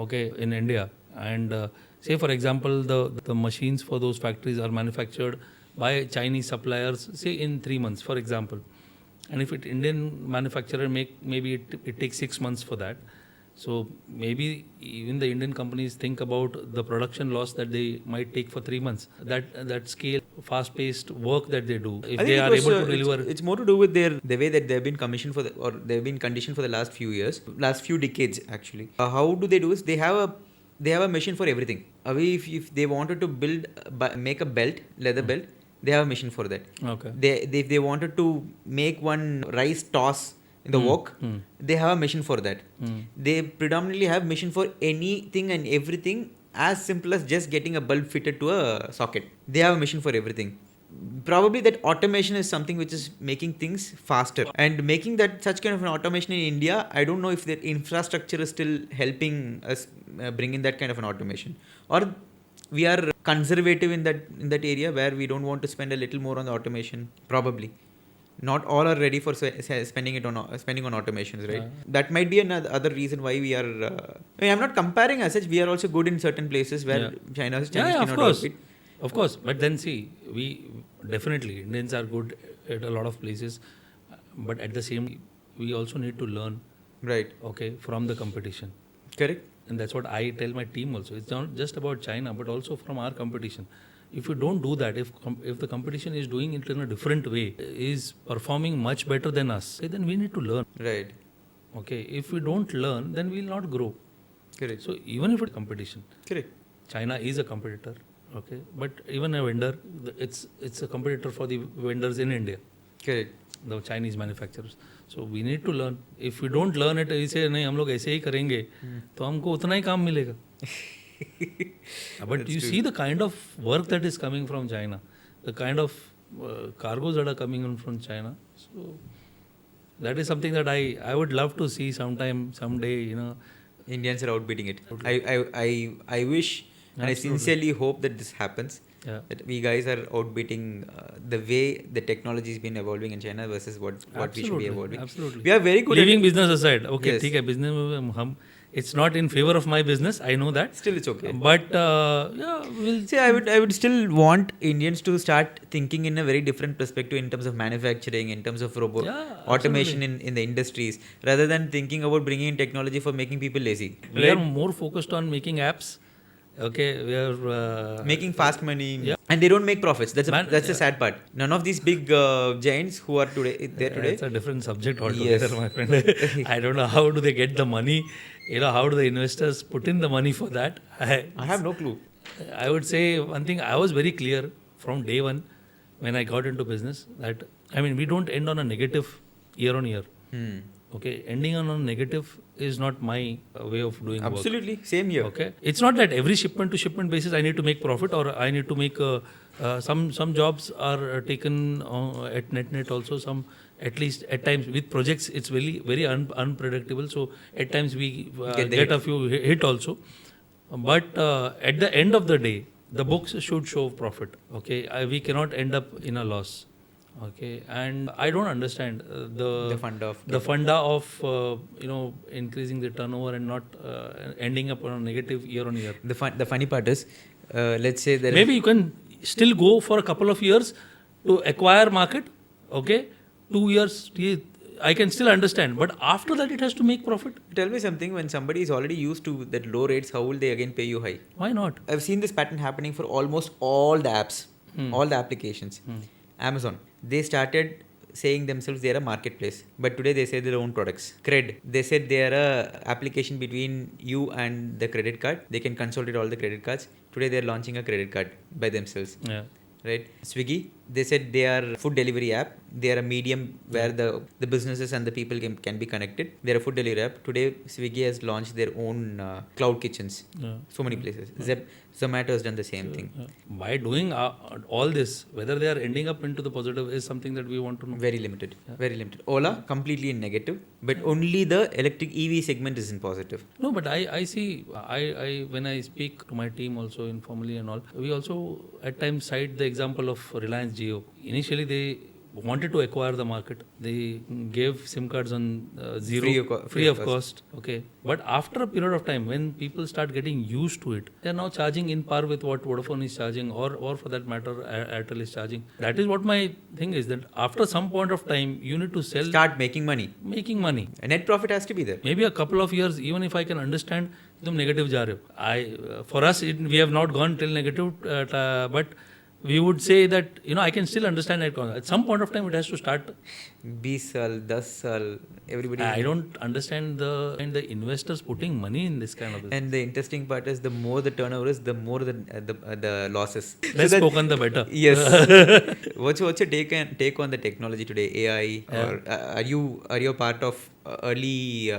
okay, in India, and say for example the machines for those factories are manufactured by Chinese suppliers, say in 3 months, for example, and if it Indian manufacturer maybe it takes 6 months for that. So maybe even the Indian companies think about the production loss that they might take for 3 months. That scale, fast-paced work that they do, if they are able to deliver. It's more to do with the way that they've been commissioned or they've been conditioned for the last few years, last few decades actually. How do they do is they have a machine for everything. If they wanted to make a belt, leather belt, they have a machine for that. Okay. If they wanted to make one rice toss in the wok, they have a machine for that. They predominantly have machine for anything and everything, as simple as just getting a bulb fitted to a socket. They have a machine for everything. Probably that automation is something which is making things faster, and making that such kind of an automation in India, I don't know if the infrastructure is still helping us bring in that kind of an automation, or we are conservative in that area where we don't want to spend a little more on the automation. Probably not all are ready for spending on automations, right? That might be another reason why we are. I'm not comparing as such. We are also good in certain places where Chinese cannot outbid. Of course, but then see, we definitely Indians are good at a lot of places, but at the same, we also need to learn, right? Okay, from the competition. Correct. And that's what I tell my team also. It's not just about China, but also from our competition. If you don't do that, if the competition is doing it in a different way, is performing much better than us, then we need to learn. Right. Okay. If we don't learn, then we will not grow. Correct. So even if it's competition, correct. China is a competitor. Okay. But even a vendor, it's a competitor for the vendors in India. Correct. The Chinese manufacturers. So we need to learn. If we don't learn it, ऐसे नहीं हम लोग ऐसे ही करेंगे, तो हमको उतना ही काम मिलेगा. But you see the kind of work that is coming from China, the kind of cargoes that are coming in from China. So that is something that I would love to see someday. Indians are outbidding it. I wish and I sincerely hope that this happens. Yeah. That we guys are outbidding the way the technology has been evolving in China versus what we should be evolving. Absolutely. We are very good Leaving at business aside. Okay, Yes. ठीक है, business में हम it's not in favor of my business. I know that. Still, it's okay. But we'll See, I would still want Indians to start thinking in a very different perspective in terms of manufacturing, in terms of automation in the industries, rather than thinking about bringing in technology for making people lazy. We are more focused on making apps. Okay, we are making fast money, and they don't make profits. That's the sad part. None of these big giants who are there today. It's a different subject altogether, my friend. I don't know how do they get the money. How do the investors put in the money for that? I have no clue. I would say one thing. I was very clear from day one when I got into business that we don't end on a negative year on year. Okay, ending on a negative is not my way of doing work. Absolutely, same here. Okay, it's not that every shipment to shipment basis I need to make profit, or I need to make some jobs are taken at net also. Some, at least at times with projects, it's very unpredictable. So at times we get a few hit also. But at the end of the day, the books should show profit. Okay, we cannot end up in a loss. Okay, and I don't understand the funda of increasing the turnover and not ending up on a negative year on year. The funny part is, let's say that maybe you can still go for a couple of years to acquire market. Okay, 2 years I can still understand, but after that it has to make profit. Tell me something. When somebody is already used to that low rates, how will they again pay you high? Why not? I've seen this pattern happening for almost all the apps, all the applications. Amazon, they started saying themselves they are a marketplace, but today they say their own products. Cred, they said they are a application between you and the credit card. They can consolidate all the credit cards. Today they are launching a credit card by themselves. Yeah. Right. Swiggy, they said they are food delivery app. They are a medium where the businesses and the people can be connected. They are a food delivery app. Today, Swiggy has launched their own cloud kitchens. So many places. Zomato has done the same thing. By doing all this, whether they are ending up into the positive is something that we want to know. Very limited. Very limited. Ola, completely in negative. But only the electric EV segment is in positive. No, but I see, I when I speak to my team also informally and all, we also at times cite the example of Reliance Jio. Initially, they wanted to acquire the market. They gave SIM cards on free of cost. Okay, but after a period of time, when people start getting used to it, they are now charging in par with what Vodafone is charging, or for that matter, Airtel is charging. That is what my thing is, that after some point of time, you need to start making money. A net profit has to be there. Maybe a couple of years, even if I can understand, तुम negative जा रहे हो. For us, we have not gone till negative, but we would say that, I can still understand that. At some point of time, it has to start. 20 saal, 10 saal, everybody. I don't understand the investors putting money in this kind of business. And the interesting part is, the more the turnover is, the more the losses. Less spoken, the better. Yes. What's your take on the technology today? AI, or are you part of early?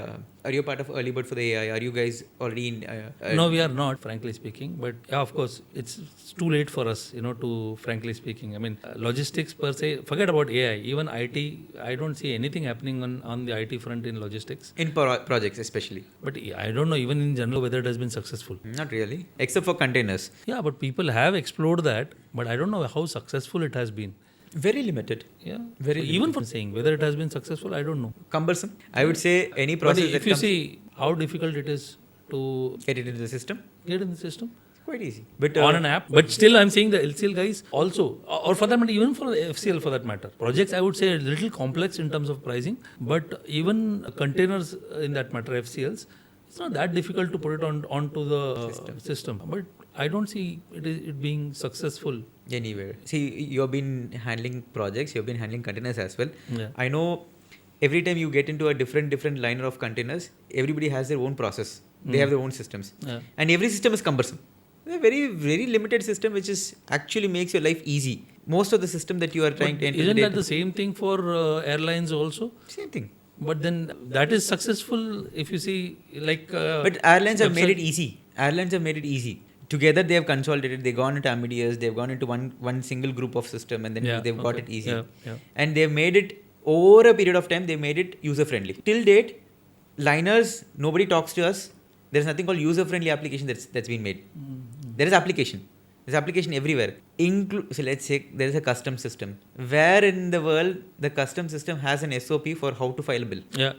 Are you part of early bird for the AI? Are you guys already in? No, we are not, frankly speaking. But of course, it's too late for us, to frankly speaking. I mean, logistics per se, forget about AI. Even IT, I don't see anything happening on the IT front in logistics. In projects especially. But I don't know, even in general, whether it has been successful. Not really. Except for containers. Yeah, but people have explored that. But I don't know how successful it has been. Very limited. Yeah. Very limited. Even for saying whether it has been successful, I don't know. Cumbersome. I would say any process. But if you see how difficult it is to get it into the system. It's quite easy. But on an app. But still, I'm saying the LCL guys also, or for that matter, even for FCL for that matter. Projects, I would say, a little complex in terms of pricing. But even containers in that matter, FCLs, it's not that difficult to put it onto the system. But I don't see it being successful anywhere. See, you've been handling projects, you've been handling containers as well. Yeah. I know every time you get into a different liner of containers, everybody has their own process. They have their own systems. Yeah. And every system is cumbersome. A very, very limited system which is actually makes your life easy. Most of the system that you are trying to enter. Isn't that the same thing for airlines also? Same thing. But then that is successful if you see but airlines have made it easy. Together they have consolidated, they've gone into Amadeus, they've gone into one single group of system, and then they've got it easy. Yeah. And they've made it, over a period of time, they made it user-friendly. Till date, liners, nobody talks to us. There's nothing called user-friendly application that's been made. Mm-hmm. There is application. There's application everywhere. So let's say there is a custom system. Where in the world the custom system has an SOP for how to file a bill? Yeah.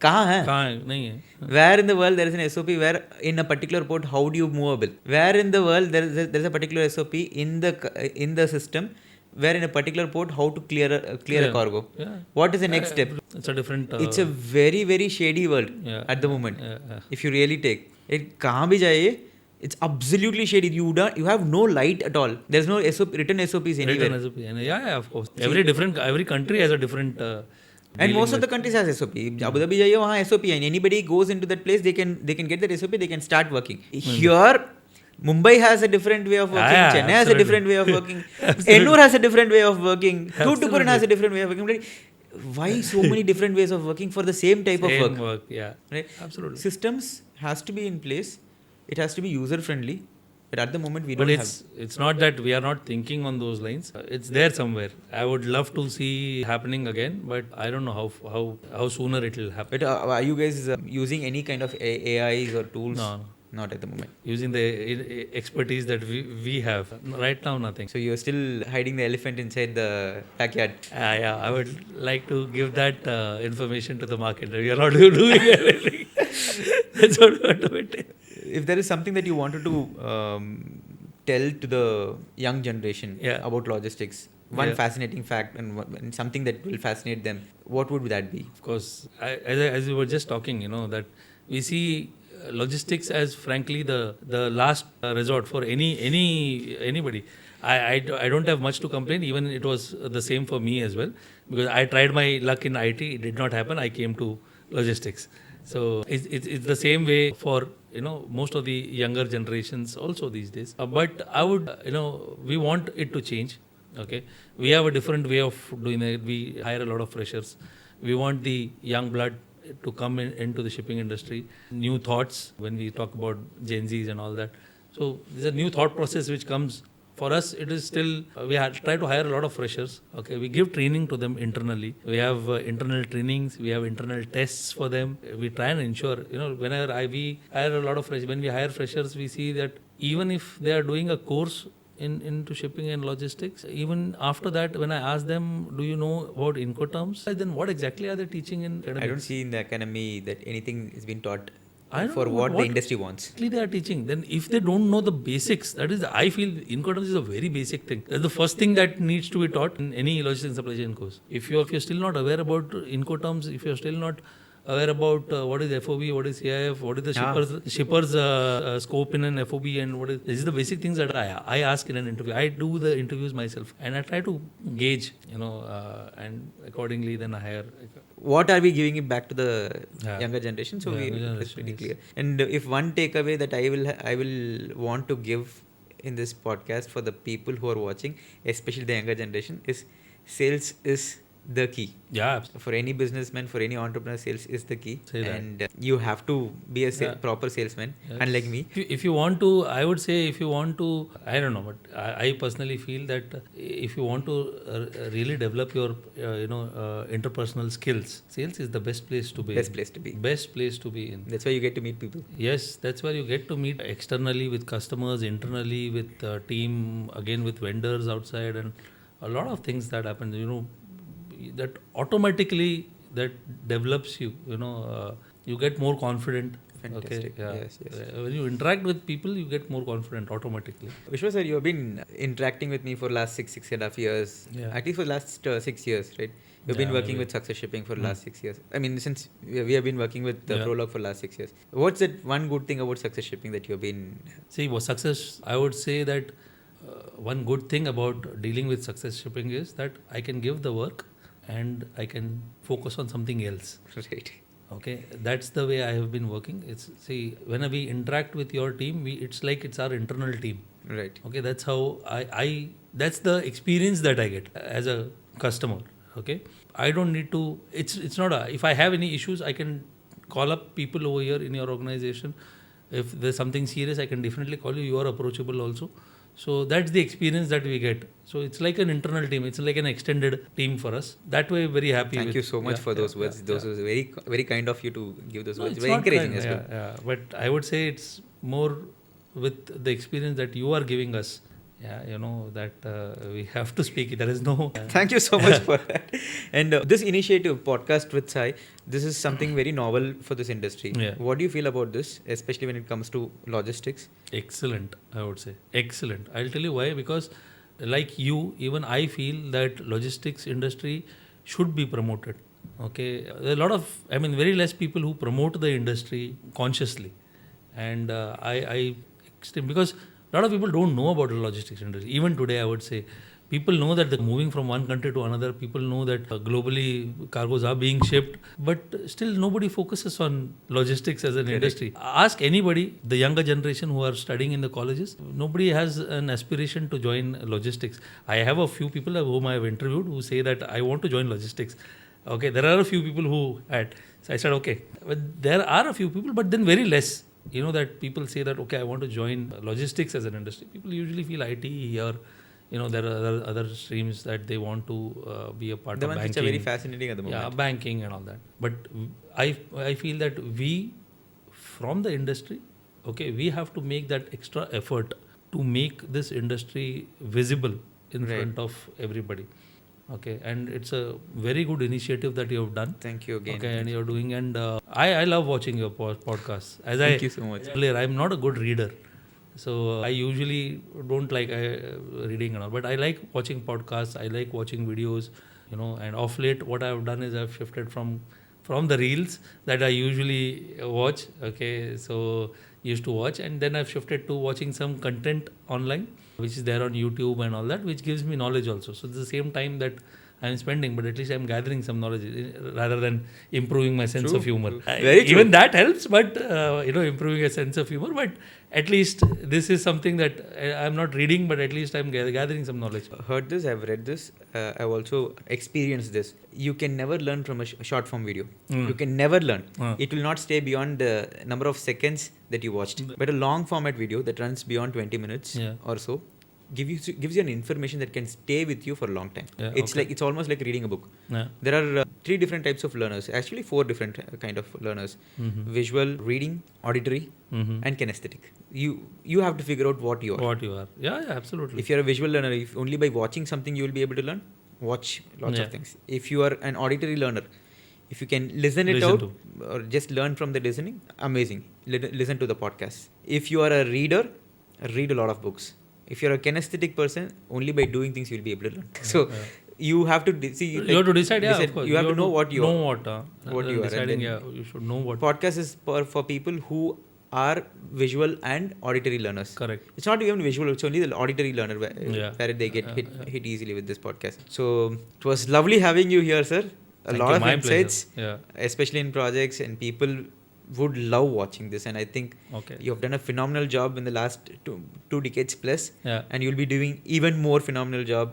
कहाँ है? Where in the world there is an SOP where in a particular port how do you move a bill? Where in the world there is a particular SOP in the system where in a particular port how to clear a cargo? Yeah. What is the next step? It's a different. It's a very, very shady world at the moment. If you really take it, कहाँ भी जाइए, it's absolutely shady. You have no light at all. There's no written SOPs anywhere. Written SOP. Yeah, of course. Every country has a different. And most of the countries has SOP. Abu Dhabi जाइए वहाँ SOP है. And anybody goes into that place, they can get that SOP. They can start working. Here, Mumbai has a different way of working. Chennai has a different way of working. Ennur has a different way of working. Thoothukudi has a different way of working. Why so many different ways of working for the same type of work? Yeah, right? Absolutely. Systems has to be in place. It has to be user friendly. But at the moment we don't have. But it's not that we are not thinking on those lines. It's there somewhere. I would love to see happening again, but I don't know how sooner it will happen. But are you guys using any kind of AIs or tools? No. Not at the moment. Using the expertise that we have. Right now, nothing. So you're still hiding the elephant inside the backyard? Yeah, I would like to give that information to the market. We are not doing anything. That's what we want to maintain. If there is something that you wanted to tell to the young generation about logistics, one fascinating fact and something that will fascinate them, what would that be? Of course, as we were just talking, that we see logistics as frankly the last resort for anybody. I don't have much to complain. Even it was the same for me as well, because I tried my luck in IT. It did not happen. I came to logistics. So it's the same way for most of the younger generations also these days. But I would we want it to change. Okay, we have a different way of doing it. We hire a lot of freshers. We want the young blood to come into the shipping industry. New thoughts when we talk about Gen Zs and all that. So there's a new thought process which comes. For us, it is still, try to hire a lot of freshers. Okay, we give training to them internally. We have internal trainings, we have internal tests for them. We try and ensure, whenever we hire a lot of freshers, when we hire freshers, we see that even if they are doing a course into shipping and logistics, even after that, when I ask them, do you know about Incoterms? Then what exactly are they teaching in academics? I don't see in the academy that anything is being taught I don't for know what the industry wants. Exactly they are teaching. Then if they don't know the basics, that is, I feel Incoterms is a very basic thing. That's the first thing that needs to be taught in any logistics supply chain course. If you're still not aware about Incoterms, if you're still not aware about what is FOB, what is CIF, what is the shipper's scope in an FOB, and what is, this is the basic things that I ask in an interview. I do the interviews myself and I try to gauge, and accordingly then I hire. What are we giving it back to the younger generation? So it's pretty clear. And if one takeaway that I will want to give in this podcast for the people who are watching, especially the younger generation, is sales is the key. Yeah. For any businessman, for any entrepreneur, sales is the key. And you have to be a proper salesman, unlike me. If you want to, I would say, if you want to, I don't know, but I personally feel that if you want to really develop your, interpersonal skills, sales is the best place to be. Best place to be. Best place to be in. That's why you get to meet people. Yes, that's where you get to meet externally with customers, internally with team, again with vendors outside, and a lot of things that happen, that automatically that develops you, you get more confident. Fantastic. Okay, Yes. When you interact with people, you get more confident automatically. Vishwa sir, you have been interacting with me for last six and a half years. Yeah. At least for the last 6 years, right? You've been working with Success Shipping for the last 6 years. I mean, since we have been working with Prolog for the last 6 years. What's that one good thing about Success Shipping that you've been... See, success, I would say that one good thing about dealing with Success Shipping is that I can give the work and I can focus on something else. Right. Okay, that's the way I have been working. When we interact with your team, it's like it's our internal team. Right. Okay, that's how that's the experience that I get as a customer. Okay, I don't need to. It's not if I have any issues, I can call up people over here in your organization. If there's something serious, I can definitely call you. You are approachable also. So that's the experience that we get. So it's like an internal team. It's like an extended team for us. That way, very happy. Thank you so much for those words. Those was very, very kind of you to give those words. It's Very encouraging as well. Yeah. But I would say it's more with the experience that you are giving us. Yeah, that we have to speak. There is no... Thank you so much for that. And this initiative, PortCast with Sai, this is something very novel for this industry. Yeah. What do you feel about this, especially when it comes to logistics? Excellent, I would say. Excellent. I'll tell you why. Because like you, even I feel that logistics industry should be promoted. Okay. There are a lot of, very less people who promote the industry consciously. And because a lot of people don't know about the logistics industry. Even today, I would say, people know that they're moving from one country to another. People know that globally cargoes are being shipped, but still nobody focuses on logistics as an industry. Ask anybody, the younger generation who are studying in the colleges, nobody has an aspiration to join logistics. I have a few people whom I have interviewed who say that I want to join logistics. Okay, there are a few people who had. So I said, okay, but there are a few people, but then very less. That people say that, okay, I want to join logistics as an industry. People usually feel IT or, there are other streams that they want to be a part of. The ones which are very fascinating at the moment. Yeah, banking and all that. But I feel that we, from the industry, okay, we have to make that extra effort to make this industry visible in front of everybody. Okay, and it's a very good initiative that you have done. Thank you again. Okay, and you're doing, and I love watching your podcast. Thank you so much. Earlier, I'm not a good reader, so I usually don't like reading and all, but I like watching podcasts. I like watching videos, and off late, what I've done is I've shifted from the reels that I usually watch. Okay, so used to watch, and then I've shifted to watching some content online, which is there on YouTube and all that, which gives me knowledge also. So at the same time that I'm spending, but at least I'm gathering some knowledge rather than improving my sense True, of humor. true. Very true. Even that helps, but improving a sense of humor. But at least this is something that I'm not reading, but at least I'm gathering some knowledge. Heard this, I've read this, I've also experienced this. You can never learn from a short form video. You can never learn. It will not stay beyond the number of seconds that you watched. But a long format video that runs beyond 20 minutes or so gives you an information that can stay with you for a long time. It's almost like reading a book. There are 3 different types of learners, actually 4 different kind of learners: visual, reading, auditory, and kinesthetic. You have to figure out what you are. Yeah, absolutely. If you're a visual learner, if only by watching something you will be able to learn, watch lots of things. If you are an auditory learner, if you can listen out or just learn from the listening, amazing. Listen to the podcast. If you are a reader, read a lot of books. If you're a kinesthetic person, only by doing things you'll be able to learn. So you have to see. You have to decide. Yeah, of course. You have to know what you are. What you are. Deciding, you should know what. Podcast is for people who are visual and auditory learners. Correct. It's not even visual, it's only the auditory learner where they get hit easily with this podcast. So it was lovely having you here, sir. A lot of insights, especially in projects, and people would love watching this, and I think you have done a phenomenal job in the last 2 decades plus, and you'll be doing even more phenomenal job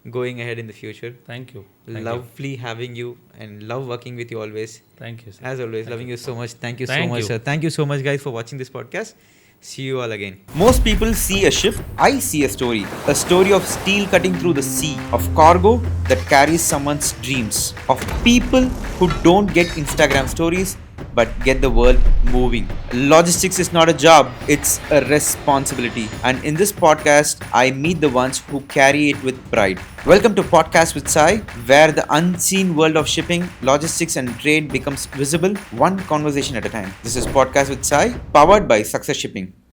going ahead in the future. Thank you. Lovely having you, and love working with you always. Thank you, sir. As always, loving you so much. Thank you so much, sir. Thank you so much, guys, for watching this podcast. See you all again. Most people see a ship. I see a story of steel cutting through the sea, of cargo that carries someone's dreams, of people who don't get Instagram stories but get the world moving. Logistics is not a job, it's a responsibility. And in this podcast, I meet the ones who carry it with pride. Welcome to PortCast with Sai, where the unseen world of shipping, logistics and trade becomes visible, one conversation at a time. This is PortCast with Sai, powered by Success Shipping.